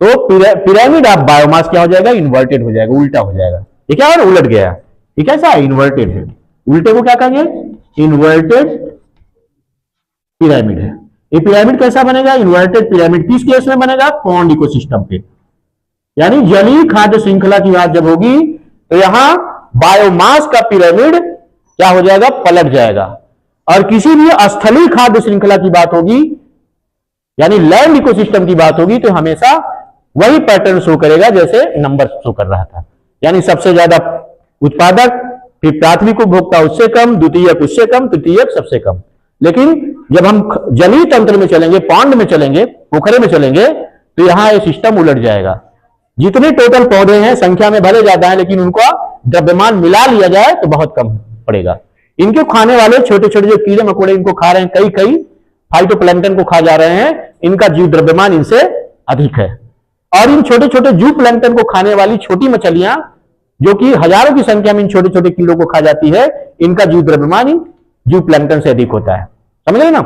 तो पिरामिड ऑफ बायोमास क्या हो जाएगा, इन्वर्टेड हो जाएगा, उल्टा हो जाएगा। ये क्या है, उलट गया। ये कैसा है, इन्वर्टेड है। उल्टे को क्या कहेंगे, इन्वर्टेड पिरामिड है। ये पिरामिड कैसा बनेगा, इन्वर्टेड पिरामिड किस केस में बनेगा, पॉन्ड इकोसिस्टम पे, यानी जलीय खाद्य श्रृंखला की बात जब होगी तो यहां बायोमास का पिरामिड क्या हो जाएगा, पलट जाएगा। और किसी भी स्थलीय खाद्य श्रृंखला की बात होगी यानी लैंड इकोसिस्टम की बात होगी तो हमेशा वही पैटर्न शो करेगा जैसे नंबर शो कर रहा था, यानी सबसे ज्यादा उत्पादक, फिर प्राथमिक उपभोक्ता उससे कम, द्वितीयक उससे कम, तृतीयक सबसे कम। लेकिन जब हम जलीय तंत्र में चलेंगे, पॉन्ड में चलेंगे, पोखरे में चलेंगे तो यहां ये सिस्टम उलट जाएगा। जितने टोटल पौधे हैं संख्या में भले ज्यादा है लेकिन उनका द्रव्यमान मिला लिया जाए तो बहुत कम पड़ेगा। इनको खाने वाले छोटे छोटे जो कीड़े मकोड़े इनको खा रहे हैं, कई कई फाइटोप्लैंक्टन को खा जा रहे हैं, इनका जीव द्रव्यमान इनसे अधिक है। और इन छोटे छोटे जू प्लैंक्टन को खाने वाली छोटी मछलियां जो कि हजारों की संख्या में इन छोटे छोटे कीड़ों को खा जाती है, इनका जीव द्रव्यमान इन जू प्लैंक्टन से अधिक होता है। समझ गए ना।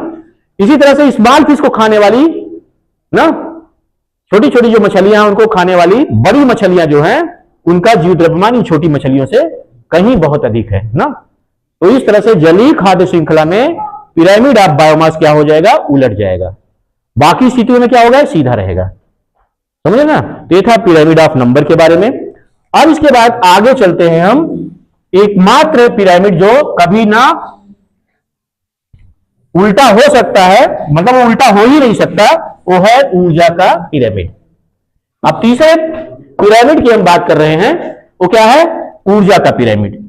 इसी तरह से स्मॉल फिश को खाने वाली ना छोटी छोटी जो मछलियां उनको खाने वाली बड़ी मछलियां जो हैं उनका जीव द्रव्यमान इन छोटी मछलियों से कहीं बहुत अधिक है ना। तो इस तरह से जलीय खाद्य श्रृंखला में पिरामिड ऑफ बायोमास क्या हो जाएगा, उलट जाएगा। बाकी स्थितियों में क्या होगा, सीधा रहेगा। समझे ना। तो ये था पिरामिड ऑफ नंबर के बारे में। अब इसके बाद आगे चलते हैं हम, एकमात्र पिरामिड जो कभी ना उल्टा हो सकता है, मतलब वो उल्टा हो ही नहीं सकता, वो है ऊर्जा का पिरामिड। अब तीसरे पिरामिड की हम बात कर रहे हैं, वो क्या है, ऊर्जा का pyramid,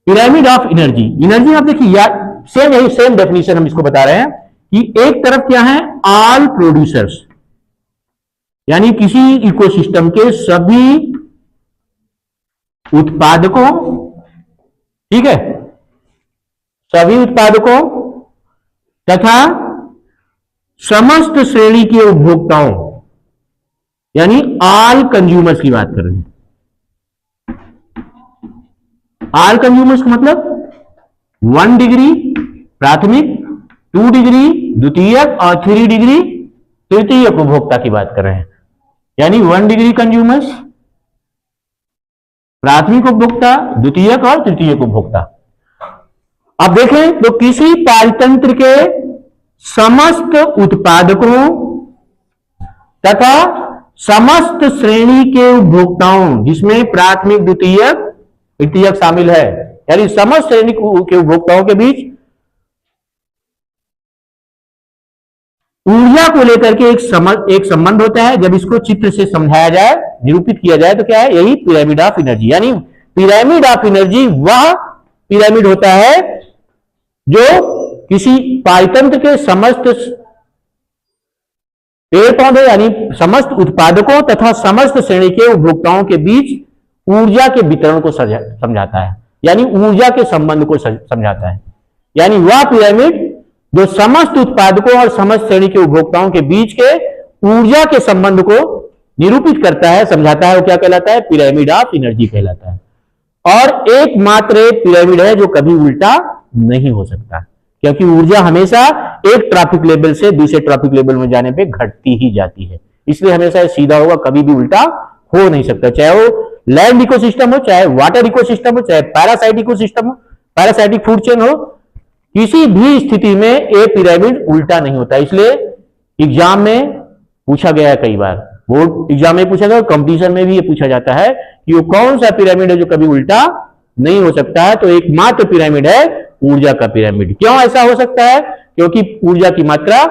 pyramid of energy. Energy आप देखिए यार, सेम यही सेम डेफिनेशन हम इसको बता रहे हैं कि एक तरफ क्या है, ऑल प्रोड्यूसर्स, यानी किसी इकोसिस्टम के सभी उत्पादकों, ठीक है, सभी उत्पादकों तथा समस्त श्रेणी के उपभोक्ताओं, यानी ऑल कंज्यूमर्स की बात कर रहे हैं। ऑल कंज्यूमर्स का मतलब 1 डिग्री प्राथमिक, 2 डिग्री द्वितीयक और 3 डिग्री तृतीयक उपभोक्ता की बात कर रहे हैं। यानी 1 डिग्री कंज्यूमर्स, प्राथमिक उपभोक्ता, द्वितीयक और तृतीयक उपभोक्ता। अब देखें तो किसी पारतंत्र के समस्त उत्पादकों तथा समस्त श्रेणी के उपभोक्ताओं, जिसमें प्राथमिक द्वितीयक तृतीयक शामिल है, यानी समस्त श्रेणी के उपभोक्ताओं के बीच ऊर्जा को लेकर के एक संबंध होता है। जब इसको चित्र से समझाया जाए, निरूपित किया जाए तो क्या है, यही पिरामिड ऑफ एनर्जी। यानी पिरामिड ऑफ एनर्जी वह पिरामिड होता है जो किसी पारतंत्र के समस्त पेड़ पौधे यानी समस्त उत्पादकों तथा समस्त श्रेणी के उपभोक्ताओं के बीच ऊर्जा के वितरण को समझाता है, यानी ऊर्जा के संबंध को समझाता है। यानी वह पिरामिड जो समस्त उत्पादकों और समस्त श्रेणी के उपभोक्ताओं के बीच के ऊर्जा के संबंध को निरूपित करता है, समझाता है, वो क्या कहलाता है, पिरामिड ऑफ एनर्जी कहलाता है। और एकमात्र पिरामिड है जो कभी उल्टा नहीं हो सकता, क्योंकि ऊर्जा हमेशा एक ट्रॉपिक लेवल से दूसरे ट्रॉपिक लेवल में जाने पे घटती ही जाती है, इसलिए हमेशा सीधा होगा, कभी भी उल्टा हो नहीं सकता। चाहे वो लैंड इकोसिस्टम हो, चाहे वाटर इकोसिस्टम हो, चाहे पैरासाइट इकोसिस्टम हो, पैरासाइटिक फूड चेन हो, किसी भी स्थिति में ये पिरामिड उल्टा नहीं होता। इसलिए एग्जाम में पूछा गया है, कई बार बोर्ड एग्जाम में पूछा गया, कंपटीशन में भी ये पूछा जाता है कि वो कौन सा पिरामिड है जो कभी उल्टा नहीं हो सकता है। तो एकमात्र पिरामिड है ऊर्जा का पिरामिड। क्यों ऐसा हो सकता है, क्योंकि ऊर्जा की मात्रा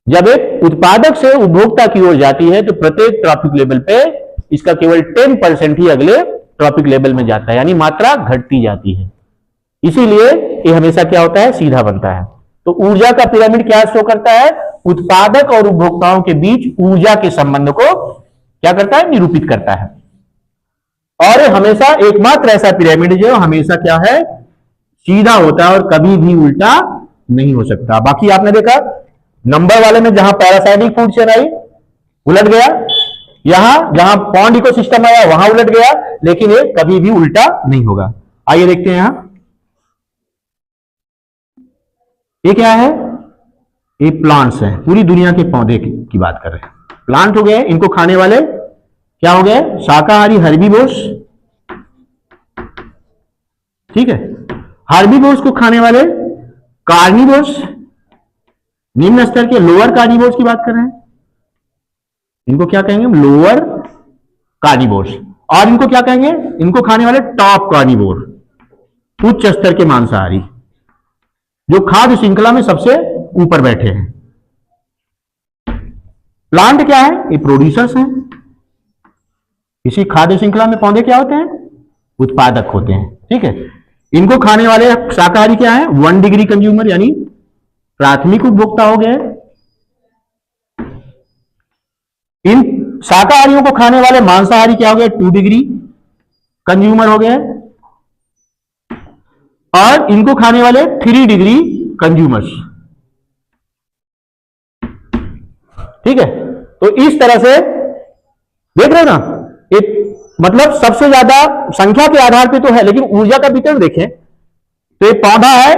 जब एक उत्पादक से उपभोक्ता की ओर जाती है तो प्रत्येक ट्रॉपिक लेवल पे इसका केवल 10% ही अगले ट्रॉपिक लेवल में जाता है, यानी मात्रा घटती जाती है। इसीलिए ये हमेशा क्या होता है, सीधा बनता है। तो ऊर्जा का पिरामिड क्या शो करता है, उत्पादक और उपभोक्ताओं के बीच ऊर्जा के संबंध को क्या करता है, निरूपित करता है। और हमेशा एकमात्र ऐसा पिरामिड जो हमेशा क्या है, सीधा होता है और कभी भी उल्टा नहीं हो सकता। बाकी आपने देखा नंबर वाले में जहां पैरासाइटिक फूड चेन आई उलट गया, यहां जहां पॉन्ड इकोसिस्टम आया वहां उलट गया, लेकिन ये कभी भी उल्टा नहीं होगा। आइए देखते हैं यहां ये क्या है, ये प्लांट्स है, पूरी दुनिया के पौधे की बात कर रहे हैं। प्लांट हो गए, इनको खाने वाले क्या हो गए, शाकाहारी हर्बीवोर्स, ठीक है। हर्बीवोर्स को खाने वाले कार्निवोर्स, निम्न स्तर के लोअर कार्निवोर्स की बात कर रहे हैं, इनको क्या कहेंगे, लोअर कार्निवोर्स। और इनको क्या कहेंगे, इनको खाने वाले टॉप कार्निवोर, उच्च स्तर के मांसाहारी, जो खाद्य श्रृंखला में सबसे ऊपर बैठे हैं। प्लांट क्या है, ये प्रोड्यूसर्स हैं। इसी खाद्य श्रृंखला में पौधे क्या होते हैं, उत्पादक होते हैं, ठीक है। इनको खाने वाले शाकाहारी क्या है, 1 डिग्री कंज्यूमर, यानी प्राथमिक उपभोक्ता हो गए। इन शाकाहारियों को खाने वाले मांसाहारी क्या हो गए, 2 डिग्री कंज्यूमर हो गए। और इनको खाने वाले 3 डिग्री कंज्यूमर्स, ठीक है। तो इस तरह से देख रहे हैं ना, एक मतलब सबसे ज्यादा संख्या के आधार पे तो है, लेकिन ऊर्जा का वितरण देखें तो एक पौधा है,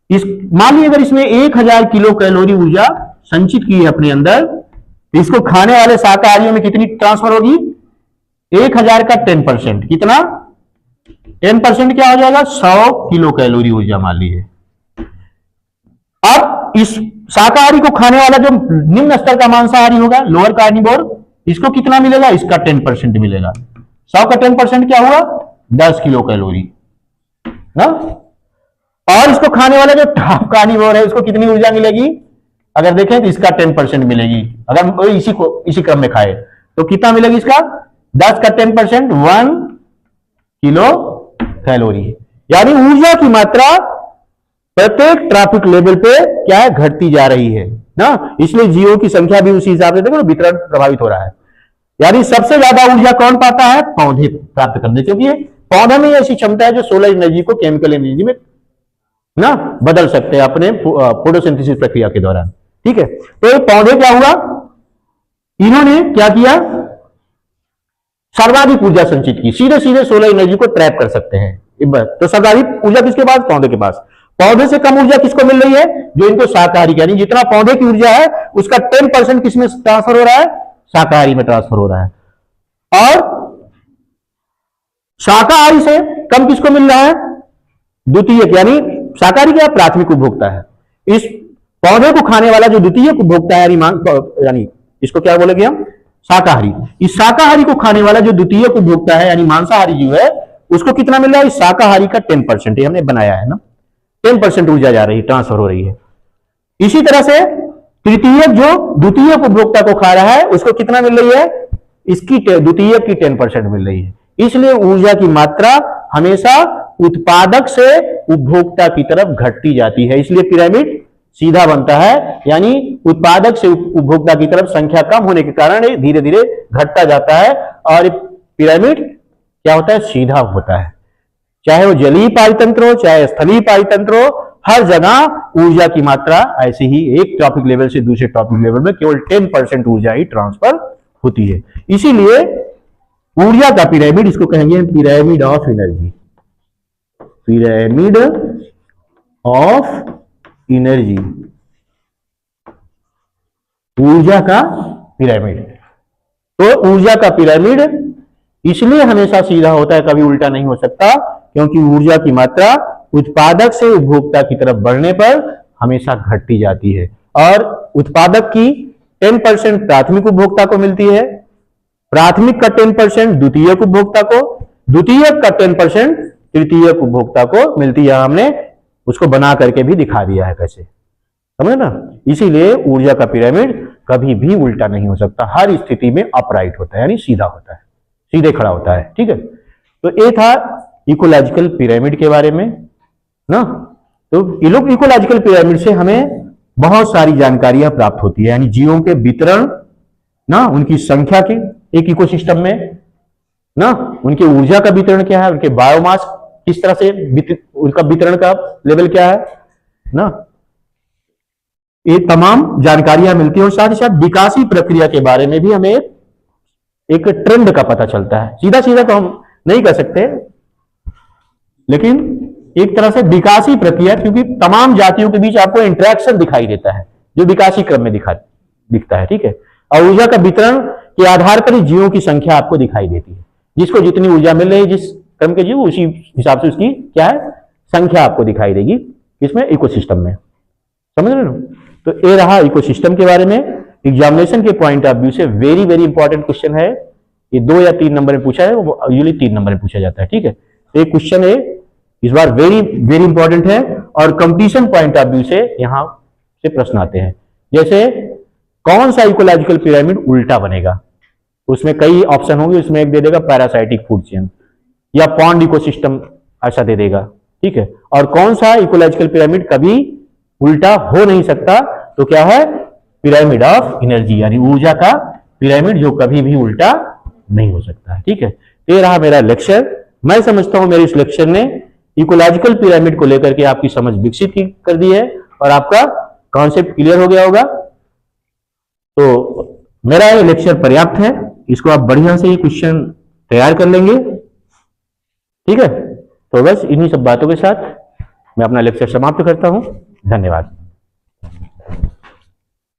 इस मान लीजिए अगर इसमें 1000 किलो कैलोरी ऊर्जा संचित की है अपने अंदर, तो इसको खाने वाले शाकाहारियों में कितनी ट्रांसफर होगी, 1000 का 10%, कितना 10% क्या हो जाएगा, 100 किलो कैलोरी ऊर्जा मान लीजिए। अब इस शाकाहारी को खाने वाला जो निम्न स्तर का मांसाहारी होगा, लोअर कार्निवोर, इसको कितना मिलेगा, इसका 10% मिलेगा। 100 का 10% क्या हुआ, 10 किलो कैलोरी ना। और इसको खाने वाला जो टॉप कार्निवोर है, उसको कितनी ऊर्जा मिलेगी, अगर देखें तो इसका 10% मिलेगी। अगर इसी क्रम में खाए तो कितना मिलेगी, इसका 10 का 10%, 1 किलो कैलोरी। यानी ऊर्जा की मात्रा प्रत्येक ट्रॉपिक लेवल पे क्या है, घटती जा रही है ना। इसलिए जीवों की संख्या भी उसी हिसाब से देखो वितरण प्रभावित हो रहा है। यानी सबसे ज्यादा ऊर्जा कौन पाता है, पौधे प्राप्त करने, क्योंकि पौधे में ऐसी क्षमता है जो सोलर एनर्जी को केमिकल एनर्जी में ना बदल सकते हैं अपने फोटोसिंथेसिस प्रक्रिया के दौरान, ठीक है। तो पौधे क्या हुआ, इन्होंने क्या किया, सर्वाधिक ऊर्जा संचित की, सीधे सीधे सोलर एनर्जी को ट्रैप कर सकते हैं। तो सर्वाधिक ऊर्जा किसके पास, पौधे के पास। पौधे से कम ऊर्जा किसको मिल रही है, जो इनको शाकाहारी, यानी जितना पौधे की ऊर्जा है उसका 10% किसमें ट्रांसफर हो रहा है, शाकाहारी में ट्रांसफर हो रहा है। और शाकाहारी से कम किसको मिल रहा है, द्वितीयक, यानी शाकाहारी क्या प्राथमिक उपभोक्ता है। इस पौधे को खाने वाला जो द्वितीयक उपभोक्ता है, यानी इसको क्या बोलेंगे हम, शाकाहारी। इस शाकाहारी को खाने वाला जो द्वितीयक उपभोक्ता है, यानी मांसाहारी जीव है, उसको कितना मिल रहा है, इस शाकाहारी का 10%, हमने बनाया है ना, 10% ऊर्जा जा रही है, ट्रांसफर हो रही है। इसी तरह से तृतीयक जो द्वितीयक उपभोक्ता को खा रहा है, उसको कितना मिल रही है, इसकी द्वितीयक की 10% मिल रही है। इसलिए ऊर्जा की मात्रा हमेशा उत्पादक से उपभोक्ता की तरफ घटती जाती है, इसलिए पिरामिड सीधा बनता है। यानी उत्पादक से उपभोक्ता की तरफ संख्या कम होने के कारण धीरे धीरे घटता जाता है, और पिरामिड क्या होता है, सीधा होता है। चाहे वो जलीय पारितंत्र हो, चाहे स्थलीय पारितंत्र हो, हर जगह ऊर्जा की मात्रा ऐसे ही एक टॉपिक लेवल से दूसरे टॉपिक लेवल में केवल 10% ऊर्जा ही ट्रांसफर होती है। इसीलिए ऊर्जा का पिरामिड, इसको कहेंगे pyramid of energy, pyramid of energy, ऊर्जा का पिरामिड। तो ऊर्जा का पिरामिड इसलिए हमेशा सीधा होता है, कभी उल्टा नहीं हो सकता, क्योंकि ऊर्जा की मात्रा उत्पादक से उपभोक्ता की तरफ बढ़ने पर हमेशा घटती जाती है। और उत्पादक की 10% प्राथमिक उपभोक्ता को मिलती है, प्राथमिक का 10% द्वितीयक उपभोक्ता को, द्वितीयक का 10% तृतीयक उपभोक्ता को मिलती है। हमने उसको बना करके भी दिखा दिया है कैसे, समझे ना। इसीलिए ऊर्जा का पिरामिड कभी भी उल्टा नहीं हो सकता, हर स्थिति में अपराइट होता है, यानी सीधा होता है। सीधे खड़ा होता है, ठीक है। तो ये था इकोलॉजिकल पिरामिड के बारे में ना। तो इकोलॉजिकल पिरामिड से हमें बहुत सारी जानकारियां प्राप्त होती है, यानी जीवों के वितरण ना, उनकी संख्या की एक इकोसिस्टम में ना, उनकी ऊर्जा का वितरण क्या है, उनके बायोमास किस तरह से उनका वितरण का लेवल क्या है ना, ये तमाम जानकारियां मिलती है। और साथ ही साथ विकासी प्रक्रिया के बारे में भी हमें एक ट्रेंड का पता चलता है। सीधा सीधा तो हम नहीं कर सकते, लेकिन एक तरह से विकासी प्रक्रिया, क्योंकि तमाम जातियों के बीच आपको इंटरेक्शन दिखाई देता है जो विकासी क्रम में दिखता है, ठीक है। और ऊर्जा का वितरण के आधार पर जीवों की संख्या आपको दिखाई देती है, जिसको जितनी ऊर्जा मिल रही है जिस क्रम के जीव, उसी हिसाब से उसकी क्या है संख्या आपको दिखाई देगी, इसमें इकोसिस्टम में, समझ रहे हो। तो ये रहा इकोसिस्टम के बारे में। एग्जामिनेशन के पॉइंट ऑफ व्यू से वेरी वेरी इंपॉर्टेंट क्वेश्चन है ये, 2 या 3 नंबर में पूछा है, वो यूजुअली 3 नंबर में पूछा जाता है, ठीक है। तो एक क्वेश्चन है इस बार वेरी वेरी इंपॉर्टेंट है, और कंपटीशन पॉइंट ऑफ व्यू से यहां से प्रश्न आते हैं। जैसे कौन सा इकोलॉजिकल पिरामिड उल्टा बनेगा, उसमें कई ऑप्शन होंगे, उसमें एक दे देगा पैरासाइटिक फूड चेन, या पॉन्ड इकोसिस्टम ऐसा दे देगा, ठीक है। और कौन सा इकोलॉजिकल पिरामिड कभी उल्टा हो नहीं सकता, तो क्या है पिरामिड ऑफ एनर्जी, यानी ऊर्जा का पिरामिड, जो कभी भी उल्टा नहीं हो सकता है, ठीक है। ये रहा मेरा लेक्चर। मैं समझता हूं मेरे इस लेक्चर ने इकोलॉजिकल पिरामिड को लेकर के आपकी समझ विकसित कर दी है और आपका कॉन्सेप्ट क्लियर हो गया होगा। तो मेरा ये लेक्चर पर्याप्त है, इसको आप बढ़िया से ये क्वेश्चन तैयार कर लेंगे, ठीक है। तो बस इन्हीं सब बातों के साथ मैं अपना लेक्चर समाप्त करता हूं। धन्यवाद।